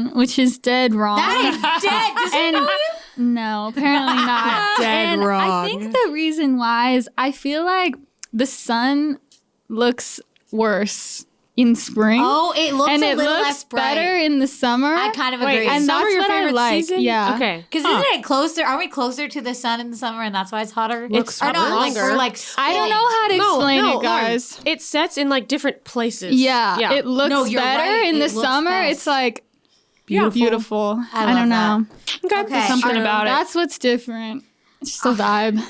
spring, which is dead wrong. That is dead. Does he know you? No, apparently not. Dead and wrong. I think the reason why is I feel like the sun looks worse in spring. Oh, it looks and a it little looks less bright. better in the summer. I kind of agree. Wait, and is that's summer your what I favorite like. season? Yeah. Okay. Because isn't it closer? Are we closer to the sun in the summer, and that's why it's hotter? Looks or not? Like, longer. we're like I don't know how to explain it, Lauren, guys. it sets in like different places. Yeah, it looks No, you're better right. in It the looks summer. best. It's like Beautiful. I I love don't know. Okay. Something Our- about it. That's what's different. It's just a vibe.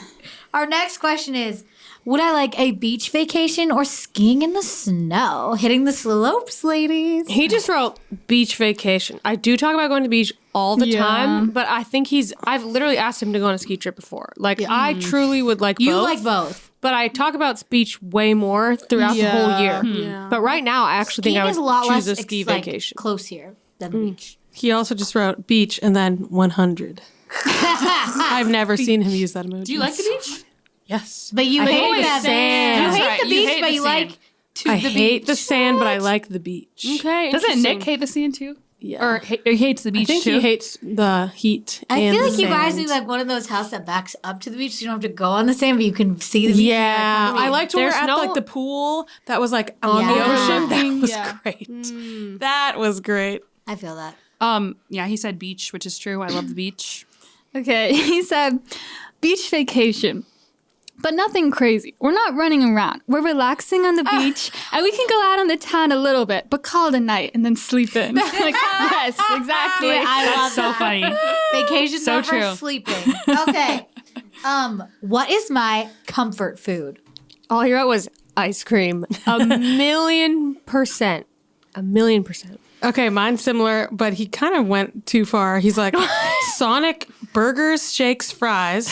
Our next question is: would I like a beach vacation or skiing in the snow? Hitting the slopes, ladies. He just wrote beach vacation. I do talk about going to the beach all the Yeah. time, but I think I've literally asked him to go on a ski trip before. Like, I truly would like You both. like both. But I talk about beach way more throughout the whole year. Yeah. But right now, I actually Skiing think I is would a lot choose less a ski like, vacation. close here than the beach. He also just wrote beach and then 100. I've never seen him use that emoji. Do you like the beach? Yes. But you I hate hate the that. sand. You That's hate right. the You beach, hate but the you sand. like to I the hate beach. the sand, but I like the beach. Okay. Doesn't interesting. Nick hate the sand too? Yeah. Or he hates the beach I think too? he hates the heat. I and feel the like you guys sand. need like one of those houses that backs up to the beach, so you don't have to go on the sand, but you can see the beach. Yeah, I liked when we were There's at no- like the pool that was like on the Yeah. ocean. That was Yeah. great. That was great. I feel that. Yeah, he said beach, which is true. I love the beach. Okay, he said beach vacation, but nothing crazy. We're not running around. We're relaxing on the beach, and we can go out on the town a little bit, but call it a night and then sleep in. Like, yes, exactly. I love So that. funny. Vacation So over true. sleeping. Okay. What is my comfort food? All he wrote was ice cream. 1,000,000%. 1,000,000%. Okay, mine's similar, but he kind of went too far. He's like Sonic burgers, shakes, fries.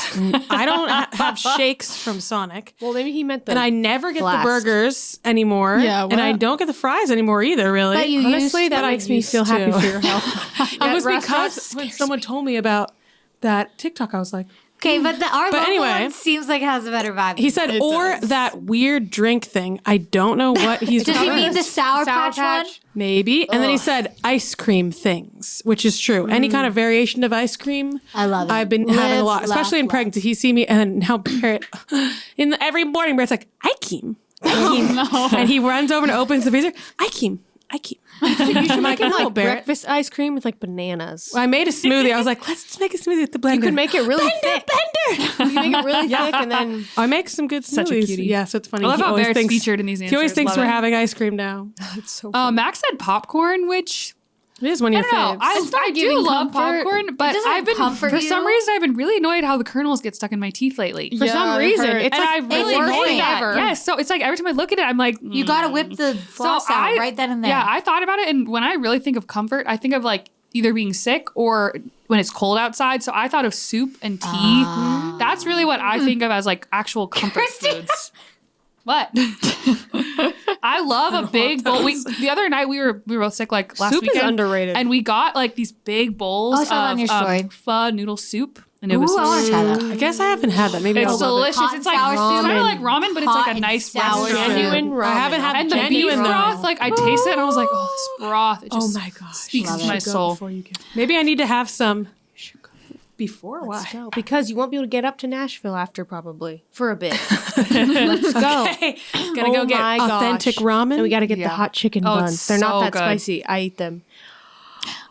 I don't have shakes from Sonic. Well, maybe he meant the. And I never get Blast. the burgers anymore. Yeah, and I what? don't get the fries anymore either, really. But you honestly, used that to. makes me feel happy to. for your health. It was because restaurants when someone told me about that TikTok, I was like, Okay, but our But local anyway, one seems like it has a better vibe. he said, or that weird drink thing. I don't know what he's Does he referring mean the Sour Patch one? Maybe. And then he said ice cream things, which is true. Any kind of variation of ice cream. I love it. I've been having a Live, lot, especially in laugh, pregnancy. He see me and now Barrett in every morning, Barrett's like, Ikeem. And he runs over and opens the freezer. Ikeem. You should make it like Barrett. breakfast ice cream with like bananas. I made a smoothie. I was like, let's just make a smoothie with the blender. You could make it really thick. Blender. You make it really thick, and then I make some good smoothies. Such a cutie. Yeah, so it's funny. I love He how always Barrett's thinks- featured in these He always answers. thinks Love we're it. having ice cream now. it's so. Max said popcorn, which It is one of I your don't know. faves. I do giving love comfort. popcorn, but doesn't I've been comfort for you. some reason I've been really annoyed how the kernels get stuck in my teeth lately. For some reason, it's And like I've the really worst annoyed thing that. ever. Yes, so it's like every time I look at it, I'm like, You gotta whip the floss out right then and there. Yeah, I thought about it, and when I really think of comfort, I think of like either being sick or when it's cold outside. So I thought of soup and tea. That's really what I think of as like actual comfort Christina. foods. What? I love a big bowl. The other night we were both sick like last Soup is weekend. underrated. And we got like these big bowls Oh, I saw that on of your story. pho noodle soup. And it Ooh, was I want to try that. I guess I haven't had that. Maybe it's I'll love it. delicious. Hot It's like sour soup. kind of like ramen, but it's Hot like a and nice sour restaurant. soup. genuine ramen. I haven't had And the beef genuine though. broth, like I tasted it and I was like, oh, this broth. It Oh just my gosh. speaks Love to it. my Go soul. before you go. Maybe I need to have some before. Why? So, because you won't be able to get up to Nashville after probably for a bit. Let's go. Hey, gonna go get my gosh. authentic ramen. And we got to get Yeah. the hot chicken Oh, buns. it's They're not so that good. spicy. I eat them.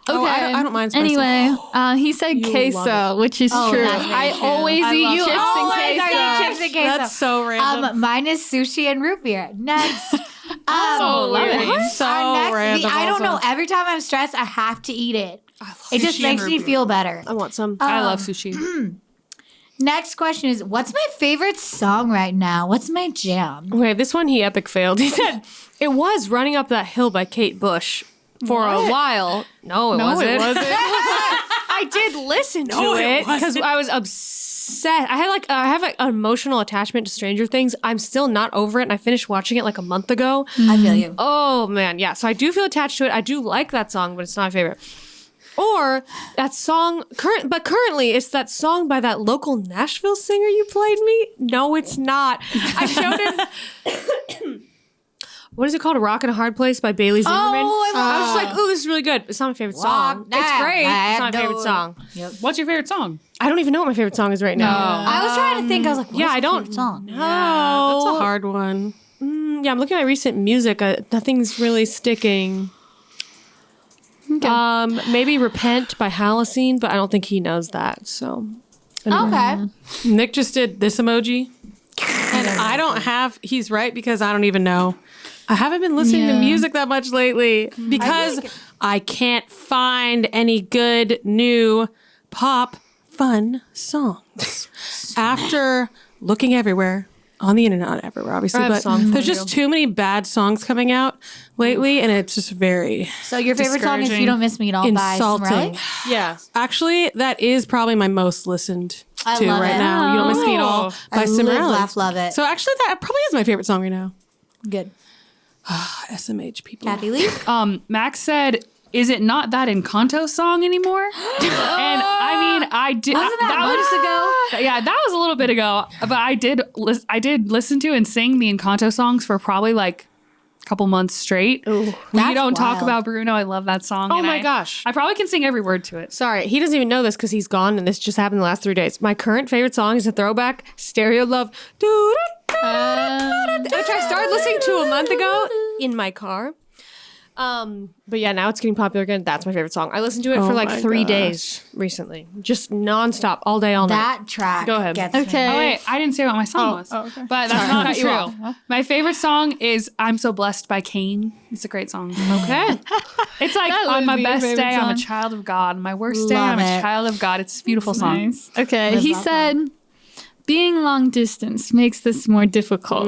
Oh, I don't mind spicy. Anyway, he said You queso, which is Oh, true. that's very I true. always I eat love chips it. and Always queso. I eat chips and queso. That's so random. Mine is sushi and root beer. Next. So weird. So our next, random. I don't know. also. Every time I'm stressed, I have to eat it. love It just sushi and makes me root beer. feel better. I want some. I love sushi. Next question is, what's my favorite song right now? What's my jam? Okay, this one he epic failed. He said it was Running Up That Hill by Kate Bush for a while. No, it wasn't. it wasn't. I did listen to No, it it because wasn't. I was obsessed obsessed. I have an emotional attachment to Stranger Things. I'm still not over it, and I finished watching it like a month ago. I feel you. Oh man, yeah. So I do feel attached to it. I do like that song, but it's not my favorite. Or that song, currently it's that song by that local Nashville singer you played me. No, it's not. I showed him. What is it called? A Rock in a Hard Place by Bailey Zimmerman. Oh, I was just like, ooh, this is really good. It's not my favorite song. It's great. It's not my favorite song. What's your favorite song? I don't even know what my favorite song is right now. I was trying to think. I was like, Yeah, I don't favorite song? know. That's a hard one. Yeah, I'm looking at recent music. Nothing's really sticking. Maybe Repent by Halocene, but I don't think he knows that. So Okay. Nick just did this emoji. And I don't have, he's right because I don't even know. I haven't been listening to music that much lately because I can't find any good new pop fun songs. After looking everywhere, on the internet, not everywhere, obviously, but there's just too many bad songs coming out lately, and it's just very So your favorite song is "You Don't Miss Me at All" by insulting. Simrelli? yeah. Actually, that is probably my most listened I to love right it. now. You Don't Miss Me at All by I Simrelli. live, laugh, love it. So actually, that probably is my favorite song right now. Good. SMH people. Kathy Lee? Max said, "Is it not that Encanto song anymore?" And I mean, I did. Wasn't that months ago? Yeah, that was a little bit ago. But I did listen to and sing the Encanto songs for probably like a couple months straight. We that's Don't Talk wild. About Bruno. I love that song. Oh and my gosh. I probably can sing every word to it. Sorry, he doesn't even know this because he's gone, and this just happened the last 3 days. My current favorite song is a throwback, Stereo Love, which I started listening to a month ago in my car. But yeah, now it's getting popular again. That's my favorite song. I listened to it for like my 3 gosh. days recently, just nonstop, all day, all night. That track. Go ahead. Gets Okay. Oh wait, I didn't say what my song was. okay. But that's not Cut you true. off. My favorite song is "I'm So Blessed" by Kane. It's a great song. Okay. It's like That on would my be your best favorite day, I'm a song. child of God. My worst day, Love I'm a it. child of God. It's a beautiful song. Nice. Okay. He said, being long distance makes this more difficult.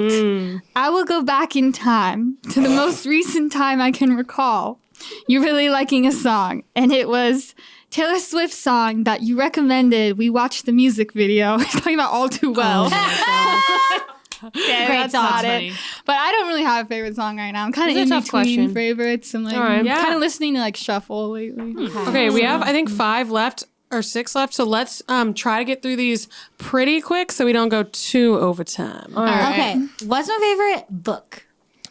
I will go back in time to the most recent time I can recall. You really liking a song, and it was Taylor Swift's song that you recommended. We watched the music video. We're talking about All Too Well. Okay, Great that's song. not Funny. it. But I don't really have a favorite song right now. I'm kind of This in is a tough between question. favorites. I'm like, All right. Yeah. kind of listening to like shuffle lately. Okay, we have I think 5 left or 6 left. So let's try to get through these pretty quick so we don't go too overtime. Okay. What's my favorite book?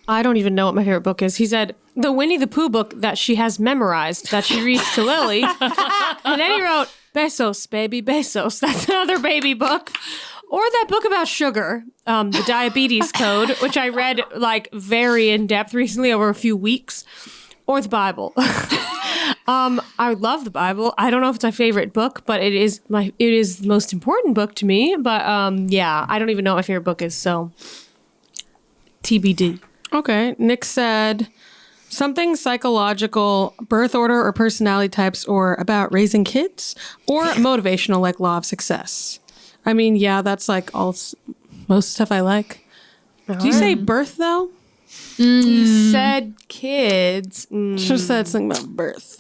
I don't even know what my favorite book is. He said the Winnie the Pooh book that she has memorized that she reads to Lily. And then he wrote Besos, baby, Besos. That's another baby book. Or that book about sugar, the Diabetes Code, which I read like very in depth recently over a few weeks. Or the Bible. I love the Bible. I don't know if it's my favorite book, but it is the most important book to me. But yeah, I don't even know what my favorite book is, so TBD. Okay, Nick said something psychological, birth order or personality types, or about raising kids, or motivational like Law of Success. I mean, yeah, that's like most stuff I like. Do you say birth though? He said kids. Just said something about birth.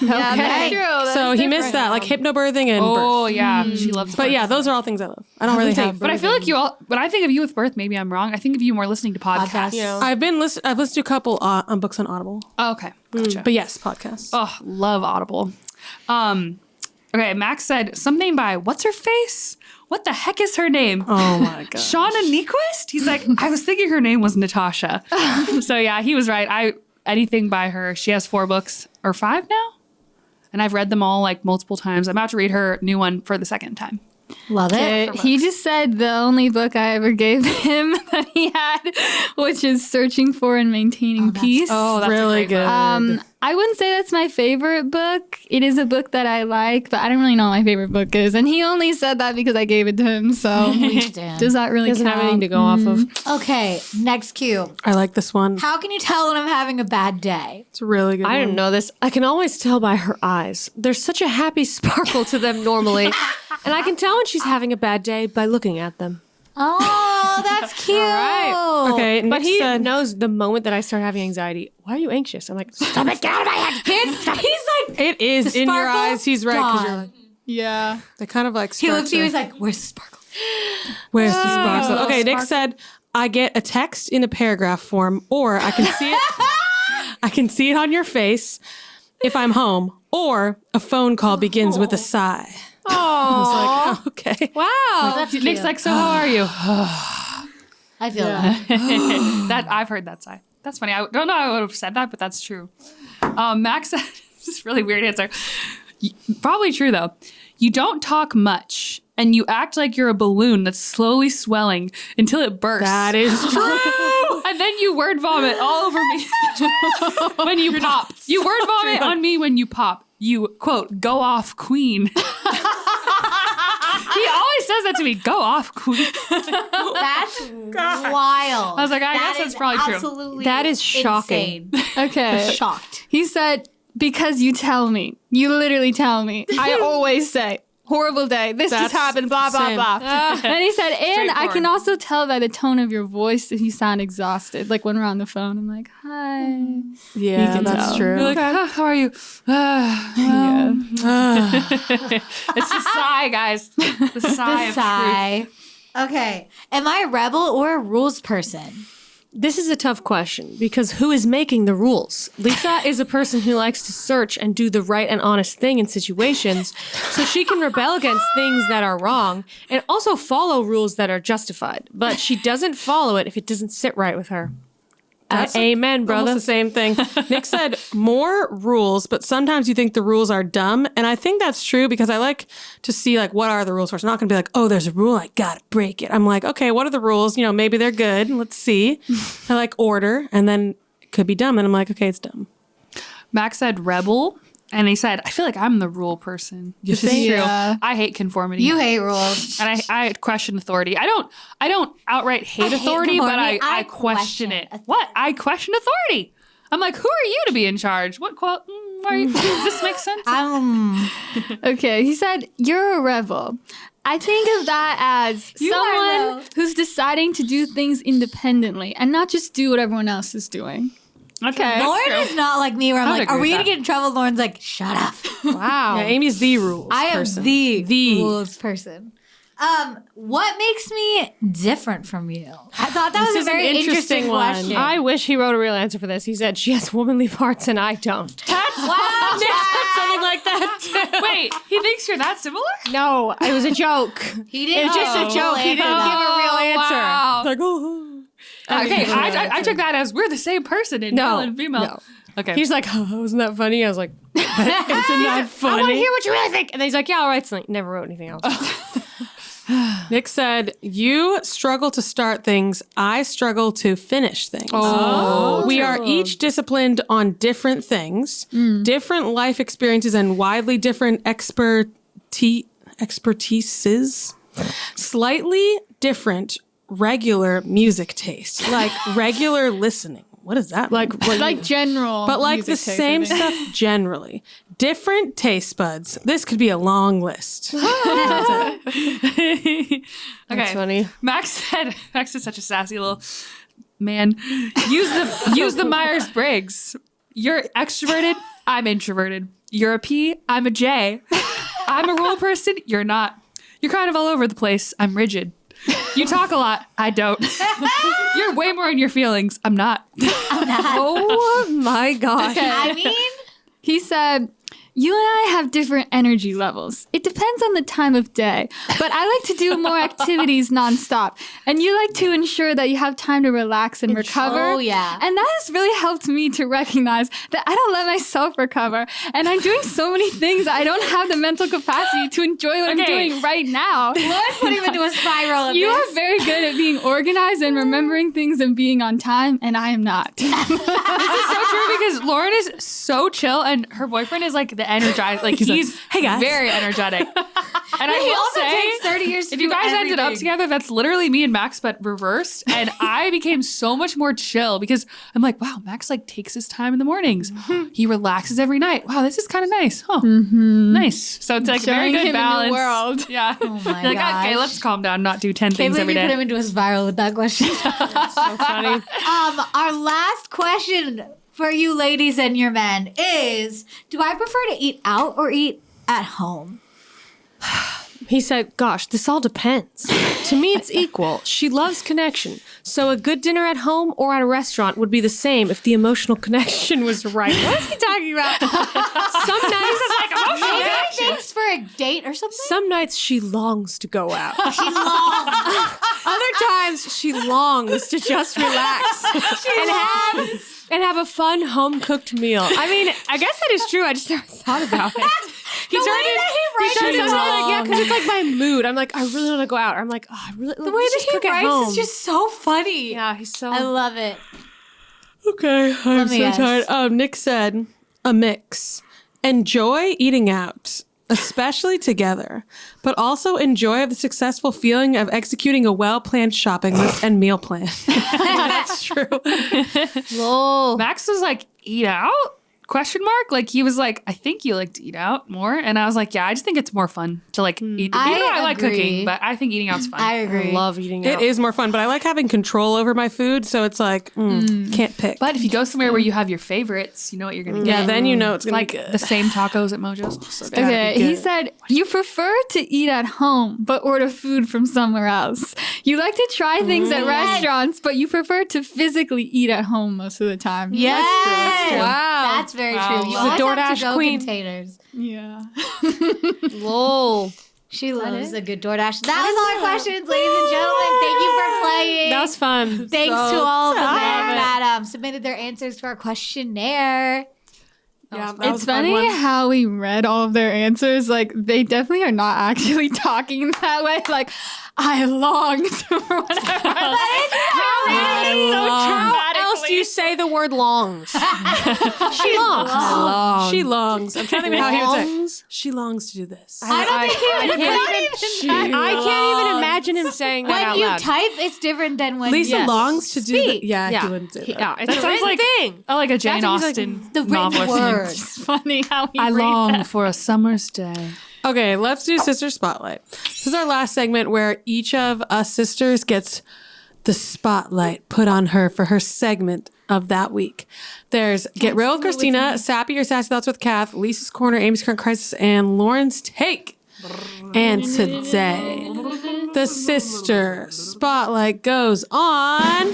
Yeah, that's true. So he missed that, like hypnobirthing and Oh birth. yeah, she loves. But birth. yeah, those are all things I love. I don't really have. But I feel like you all. When I think of you with birth, maybe I'm wrong. I think of you more listening to podcasts. Podcasts. I've listened to a couple books on Audible. Oh, okay, gotcha. But yes, podcasts. Oh, love Audible. Okay, Max said something by what's her face? What the heck is her name? Oh my god. Shauna Nyquist? He's like, I was thinking her name was Natasha. So yeah, he was right. Anything by her. She has 4 books or 5 now. And I've read them all like multiple times. I'm about to read her new one for the second time. Love it. He just said the only book I ever gave him that he had, which is Searching for and Maintaining Peace. Oh, that's really a great good. book. I wouldn't say that's my favorite book. It is a book that I like, but I don't really know what my favorite book is. And he only said that because I gave it to him. So does that really Doesn't count? have anything to go off of. Okay. Next cue. I like this one. How can you tell when I'm having a bad day? It's a really good. I one. didn't know this. I can always tell by her eyes. There's such a happy sparkle to them normally. And I can tell when she's having a bad day by looking at them. Oh, that's cute. Okay, But Nick he said, knows the moment that I start having anxiety. Why are you anxious? I'm like, stop it, get out of my head. He's like, it is in your sparkle eyes. He's right. 'Cause you're gone. like, Yeah. They kind of like He start looks at you, to- he's like, where's the sparkle? Where's the sparkle? little Okay, Nick sparkle. said, I get a text in a paragraph form, or I can see it. I can see it on your face if I'm home, or a phone call begins with a sigh. I was like, oh, okay. Wow. That's Nick's cute. like, so how are you? I feel that. That I've heard that sigh. That's funny. I don't know how I would have said that, but that's true. Max said, this is a really weird answer. Probably true though. You don't talk much, and you act like you're a balloon that's slowly swelling until it bursts. That is true. And then you word vomit all over me when you pop. You word vomit on me when you pop. You, quote, go off queen. He always says that to me, go off queen. That's wild. I was like, I guess that's probably true. Absolutely That is shocking. insane. Okay. Shocked. He said, because you tell me. You literally tell me. I always say, horrible day. This just That's happened, blah, blah, same. blah. And he said, and I can Straightforward. also tell by the tone of your voice that you sound exhausted. Like when we're on the phone, I'm like, hi. Yeah, can that's tell. true. You're like, how are you? Yeah. It's the sigh, guys. The sigh of truth. Sigh. Okay. Am I a rebel or a rules person? This is a tough question because who is making the rules? Lisa is a person who likes to search and do the right and honest thing in situations so she can rebel against things that are wrong and also follow rules that are justified. But she doesn't follow it if it doesn't sit right with her. Amen, Almost brother. the same thing. Nick said more rules, but sometimes you think the rules are dumb. And I think that's true because I like to see like what are the rules first. I'm not going to be like, oh, there's a rule. I got to break it. I'm like, okay, what are the rules? You know, maybe they're good. Let's see. I like order. And then it could be dumb. And I'm like, okay, it's dumb. Max said rebel, and he said, I feel like I'm the rule person. This is think? true. Yeah. I hate conformity. You hate rules. and I question authority. I don't outright hate hate authority, but authority. I I question question it. authority. What? I question authority. I'm like, who are you to be in charge? What quote? Does this make sense? Okay, he said, you're a rebel. I think of that as You are, someone though. who's deciding to do things independently and not just do what everyone else is doing. Okay. Lauren is not like me where I'm I would like, agree are we with going to that. get in trouble? Lauren's like, shut up. Wow. Yeah, Amy's the rules I am person. the rules person. What makes me different from you? I thought that This was is a an very interesting interesting one. question. I wish he wrote a real answer for this. He said she has womanly parts and I don't. wow, Something like that. too. Wait, he thinks you're that similar? No, it was a joke. He didn't. It was just a joke. He didn't give a real answer. Wow. Like, oh. Okay, I took that as we're the same person in No, male and female. no. Okay. He's like, oh, wasn't that funny? I was like, isn't that funny? I want to hear what you really think. And then he's like, yeah, all right. So like, never wrote anything else. Nick said, you struggle to start things. I struggle to finish things. We are each disciplined on different things, different life experiences, and widely different expertises. Slightly different regular music taste, like regular listening. What is that? Like, Like general. but like the music taste, I same think. stuff generally. Different taste buds. This could be a long list. Okay. That's funny. Max is such a sassy little man. Use the Myers-Briggs. You're extroverted, I'm introverted. You're a P, I'm a J. I'm a rule person, you're not. You're kind of all over the place, I'm rigid. You talk a lot, I don't. You're way more in your feelings, I'm not. Oh my gosh. I mean, He said, you and I have different energy levels. It depends on the time of day, but I like to do more activities nonstop. And you like to ensure that you have time to relax and recover. oh, yeah. And that has really helped me to recognize that I don't let myself recover. And I'm doing so many things, I don't have the mental capacity to enjoy what I'm Okay. doing right now. Lauren put him into a spiral of You this. are very good at being organized and remembering things and being on time, and I am not. This is so true because Lauren is so chill and her boyfriend is like the energized, like he's "Hey, guys." very energetic. And I He will also say, takes 30 years to if you do guys ended up everything. together, that's literally me and Max, but reversed. And I became so much more chill because I'm like, wow, Max like takes his time in the mornings. He relaxes every night. Wow, this is kind of nice. Huh. Nice. So it's like very Showing good him a new balance. world. Yeah. Oh my You're like, okay, gosh. let's calm down, not do 10 Can't things believe every you put day. him into a spiral with that question. So funny. Our last question for you ladies and your men is, do I prefer to eat out or eat at home? He said, gosh, this all depends. To me, it's equal. She loves connection. So a good dinner at home or at a restaurant would be the same if the emotional connection was right. What is he talking about? Some nights, Maybe thanks for a date or something. some nights she longs to go out. She longs. Other times she longs to just relax and have a fun home-cooked meal. I mean, I guess that is true. I just never thought about it. The way that he writes it all. Yeah, because it's like my mood. I'm like, I really want to go out. I'm like, oh, I really. The way that he writes is just so funny. Yeah, he's so. I love it. Okay, I'm Let me so ask. tired. Nick said a mix. Enjoy eating out, especially together, but also enjoy the successful feeling of executing a well-planned shopping list and meal plan. That's true. Lol. Max was like, eat out? Question mark? Like he was like, I think you like to eat out more. And I was like, yeah, I just think it's more fun to like eat. Even though I like agree. cooking, but I think eating out's fun. I agree. I love eating It out. is more fun, but I like having control over my food, so it's like, can't pick. But if you go somewhere where you have your favorites, you know what you're going to yeah, get. then you know it's gonna Like be good. the same tacos at Mojo's. So good. Okay, he said, you prefer to eat at home, but order food from somewhere else. You like to try things at restaurants, but you prefer to physically eat at home most of the time. Yes. Wow. That's very Wow. true. You She's a always have DoorDash to-go queen. containers. Yeah. Lol. She loves a good DoorDash. That was all our questions, ladies and gentlemen. Thank you for playing. That was fun. Thanks to all of the men that submitted their answers to our questionnaire. Yeah, that was It's a fun funny one. how we read all of their answers. Like, they definitely are not actually talking that way. Like, I longed for whatever. How else do you say the word longs? She longs. She longs. I'm trying to think of how he would say. She longs to do this. I don't think he would I can't even imagine him saying that When out you loud. type, it's different than when Lisa you longs to do that. speak. Yeah, Yeah. he wouldn't do that. Yeah, it's That a sounds written like thing. Oh, like a Jane That's what he's Austen The written novel. word. It's funny how he I read long that. for a summer's day. Okay, let's do Sister Spotlight. This is our last segment where each of us sisters gets the spotlight put on her for her segment of that week. There's Get Real with Christina, Sappy or Sassy Thoughts with Kath, Lisa's Corner, Amy's Current Crisis, and Lauren's Take. And today, the sister spotlight goes on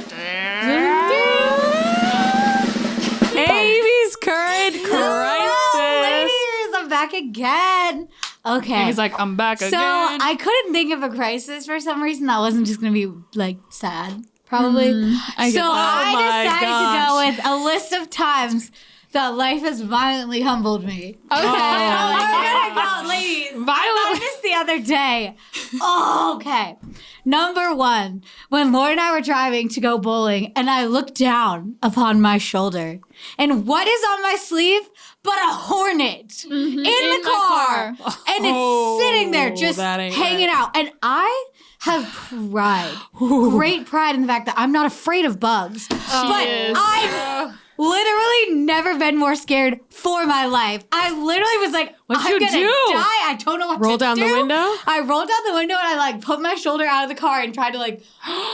Amy's Current Crisis. Ladies, I'm back again. Okay. He's like, I'm back So again. I couldn't think of a crisis for some reason that wasn't just going to be like sad, probably. I get So that. I decided gosh. to go with a list of times that life has violently humbled me. Okay. We're gonna go, ladies. I did this the other day. Oh, okay. Number one, when Lauren and I were driving to go bowling, and I looked down upon my shoulder, and what is on my sleeve but a hornet in the my car, and it's sitting there just that ain't hanging out, and I have pride, great pride in the fact that I'm not afraid of bugs, but I've literally never been more scared for my life. I literally was like, What'd I'm you gonna do? die. I don't know what Roll to down do. the window? I rolled down the window and I like put my shoulder out of the car and tried to like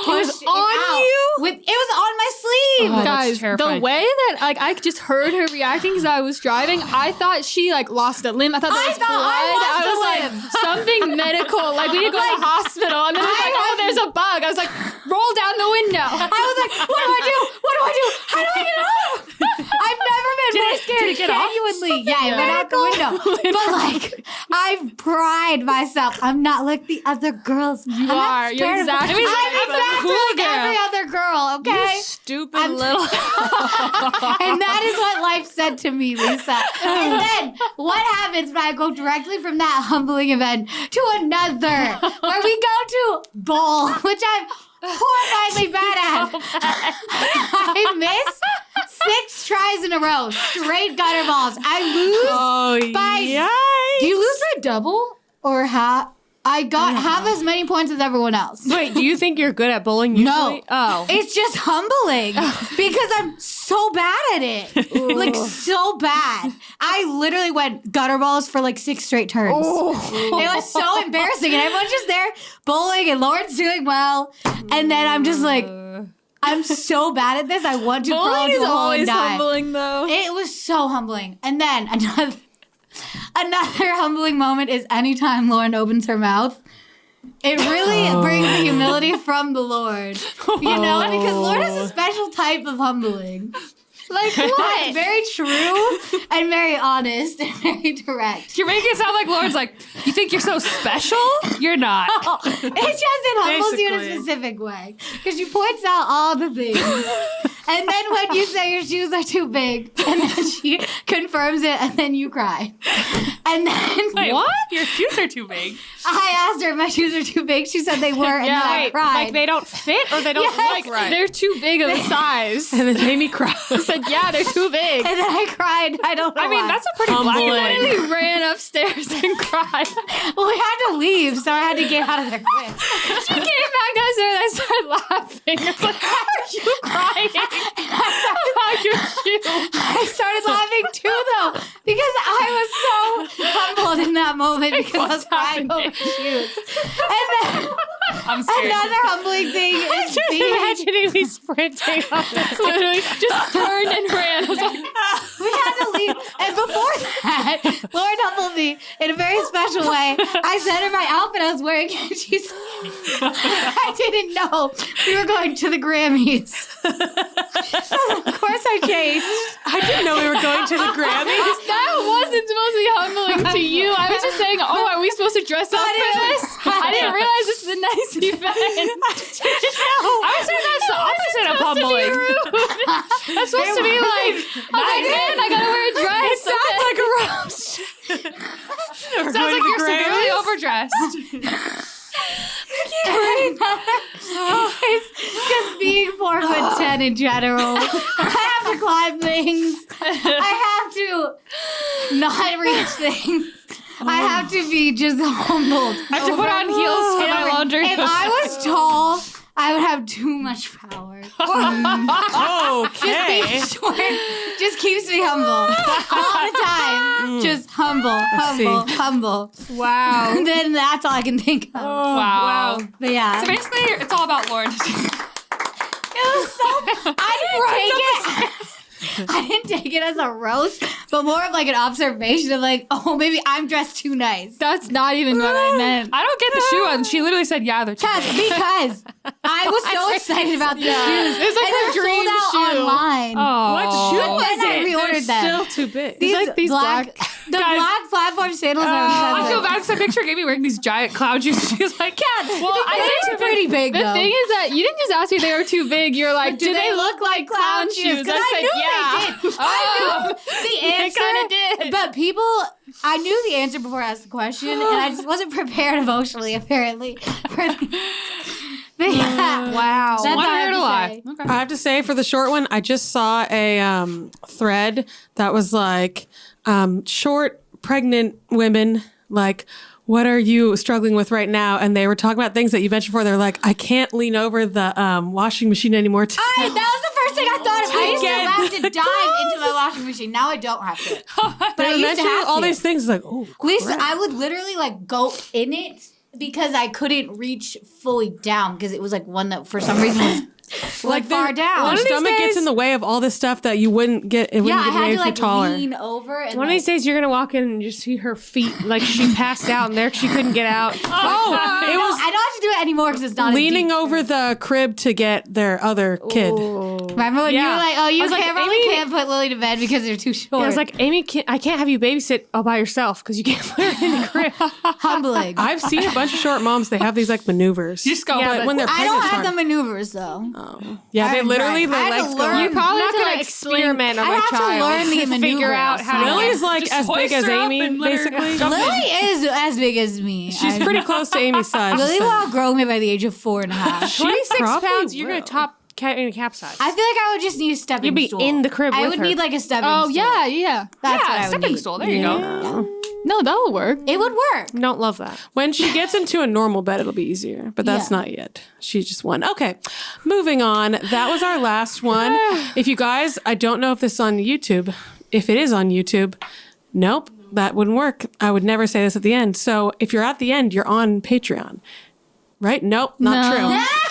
push it on out. you? It was on my sleeve. Oh, that's Guys, the terrifying. way that like I just heard her reacting because I was driving, I thought she like lost a limb. I thought there I was thought I blood. lost a was limb. like something medical. Like we need to go to the hospital. And then it was like, oh, there's a bug. I was like, roll down the window. I was like, what do I do? What do I do? How do I get out? I've never been more scared. did it get off? Genuinely. Yeah, it went out the window. But like, I pride myself. I'm not like the other girls. I'm not are. You're scared of them. exactly I'm like the exactly cool like girl. every other girl, okay? Stupid little. And that is what life said to me, Lisa. And then what happens when I go directly from that humbling event to another where we go to bowl, which I'm horrifyingly bad at. I miss 6 tries in a row, straight gutter balls. I lose Oh, by. yikes. Do you lose by double or half? I got half as many points as everyone else. Wait, do you think you're good at bowling usually? No. Oh. It's just humbling because I'm so bad at it. Like, so bad. I literally went gutter balls for like 6 straight turns. It was so embarrassing. And everyone's just there bowling and Lauren's doing well. And then I'm just like, I'm so bad at this. I want to crawl Bowling into is a hole and always die. humbling though. It was so humbling. And then Another humbling moment is anytime Lauren opens her mouth. It really brings the humility from the Lord. You know, because Lord is a special type of humbling. Like what? Very true and very honest and very direct. You're making it sound like Lauren's like, you think you're so special? You're not. It humbles you in a Basically. specific way. Because she points out all the things. And then when you say your shoes are too big, and then she confirms it, and then you cry. And then Wait, what? Your shoes are too big. I asked her if my shoes are too big. She said they were, and then I Wait, cried. like they don't fit or they don't Yes. like right. They're too big of a size. And then Amy cried. I said, yeah, they're too big. And then I cried. I don't know I mean, why. that's a pretty black and white. Literally ran upstairs and cried. Well, we had to leave, so I had to get out of there quick. She came back downstairs and I started laughing. I was like, are you crying about your shoe? I started laughing too, though, because I was so humbled in that moment because I was crying over shoes. And then I'm scared. another humbling thing is being. Imagining me sprinting up the Literally just turned and ran. I was like, We had to leave. And before that, Lauren humbled me in a very special way. I sent her my outfit I was wearing, and she said, I didn't know we were going to the Grammys. So of course I changed. I didn't know we were going to the Grammys. that wasn't supposed to be humbling to you. I was just saying, oh, are we supposed to dress up for this? I didn't realize this is a nice event. I would say that's the opposite of humbling. That's supposed to be like, Man, I gotta wear a dress. Sounds like a roast. sounds like you're severely overdressed. Just being 4'10" in general. I have to climb things. I have to not reach things. I have to be just humbled. I have to put on heels for my laundry. If I was tall, I would have too much power. Just Okay. being short just keeps me humble all the time. Just humble. Wow. And then that's all I can think of. Wow. But yeah, So basically, it's all about Lauren. it was so. I didn't take it as a roast, but more of like an observation of like, oh, maybe I'm dressed too nice. That's not even what I meant. I don't get the shoe on. She literally said, yeah, they're too big. Because I was so excited about the shoes. It's like and her they're dream sold out shoe. online. Oh. What shoe But was then I it? reordered them. Still too big. These like these black, the Guys. black platform sandals are I feel expensive. bad because I picture Amy wearing these giant cloud shoes. She's like, Well, I think they're pretty big The though. thing is that you didn't just ask me if they were too big. You're like, do they look like clown shoes? I said, knew yeah. they did. I knew the answer. kinda did. But people, I knew the answer before I asked the question, and I just wasn't prepared emotionally, apparently. But yeah. wow. That's all One I hair have to to lie. say. Okay. I have to say, for the short one, I just saw a thread that was like short pregnant women, like, what are you struggling with right now? And they were talking about things that you mentioned before. They're like, I can't lean over the washing machine anymore. That was the first thing I thought of. I used to Get have to dive into my washing machine. Now I don't have to. But I They used to mentioned have all to. these things like, oh, At least I would literally like go in it because I couldn't reach fully down because it was like one that for some reason was like far down. Your stomach gets in the way of all this stuff that you wouldn't get. It Yeah, wouldn't I get in the way had to if you're like taller. lean over and One of like, these days, you're gonna walk in and just see her feet like she passed out, and there she couldn't get out. Oh, it was I don't have to do it anymore because it's not leaning as deep. over the crib to get their other kid. Remember when you were Yeah. like, oh, you I was like, probably Amy- can't put Lily to bed because they're too short. I was like, Amy, I can't have you babysit all by yourself because you can't put her in the crib. humbling. I've seen a bunch of short moms. They have these like maneuvers. You just go, Yeah, but but when they're I pregnant, don't it's have the hard. maneuvers though. Yeah, I they haven't literally tried. I their had to legs go. learn. up. You probably not have gonna to experiment on I my have child. to learn the figure maneuvers. out how to. Lily's like Just as big hoist as her up Amy, and let her basically. jump in. Lily is as big as me. She's pretty close to Amy's size. Lily just will saying. outgrow me by the age of 4.5. 26 probably pounds, you're will. gonna top in a capsize. I feel like I would just need a stepping You'd be stool. in the crib I with would her. need like a stepping Oh, stool. yeah. That's what Yeah, I would stepping need. stool. There you go. No, that'll work. It would work. Don't love that. When she gets into a normal bed, it'll be easier. But that's Yeah. not yet. She just won. Okay, moving on. That was our last one. If you guys, I don't know if this is on YouTube. If it is on YouTube, nope, that wouldn't work. I would never say this at the end. So if you're at the end, you're on Patreon. Right? Nope, not No. true.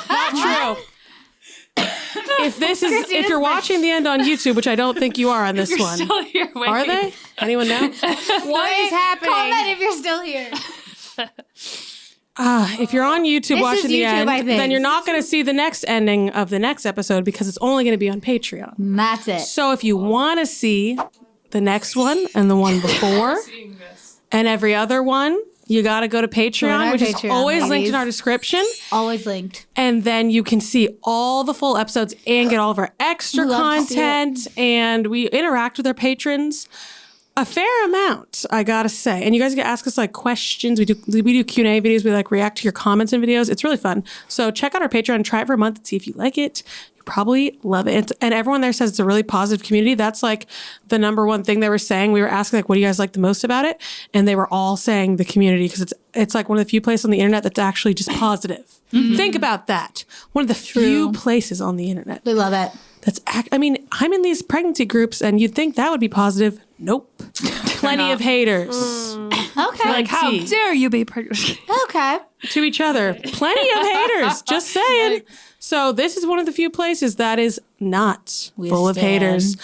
Not true. if you're watching the end on YouTube, which I don't think you are on this one. Still here, wait. Are they? Anyone know? What is happening? Comment if you're still here. If you're on YouTube This watching is the YouTube, end, I think. then you're not going to see the next ending of the next episode because it's only going to be on Patreon. That's it. So if you want to see the next one and the one before and every other one, you got to go to Patreon, which is Patreon, always linked ladies. in our description. Always linked. And then you can see all the full episodes and get all of our extra Love to see it. content. And we interact with our patrons a fair amount, I gotta say. And you guys can ask us like questions. We do Q&A videos. We like react to your comments and videos. It's really fun. So check out our Patreon, try it for a month and see if you like it. You probably love it. And everyone there says it's a really positive community. That's like the number one thing they were saying. We were asking like, what do you guys like the most about it? And they were all saying the community because it's like one of the few places on the internet that's actually just positive. Think about that. One of the few places on the internet. We love it. I mean, I'm in these pregnancy groups and you'd think that would be positive. Nope. Plenty of haters. Okay. Like, how Tea. dare you be pregnant? Okay. To each other. Plenty of haters. Just saying. So this is one of the few places that is not full of stand. haters.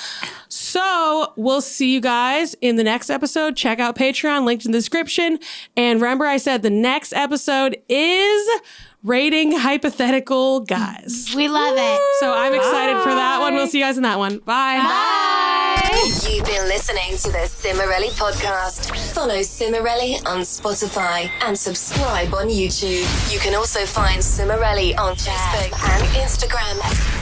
So we'll see you guys in the next episode. Check out Patreon, linked in the description. And remember, I said the next episode is rating hypothetical guys. We love it. So I'm excited for that one. We'll see you guys in that one. Bye. You've been listening to the Cimarelli podcast. Follow Cimarelli on Spotify and subscribe on YouTube. You can also find Cimarelli on Facebook and Instagram.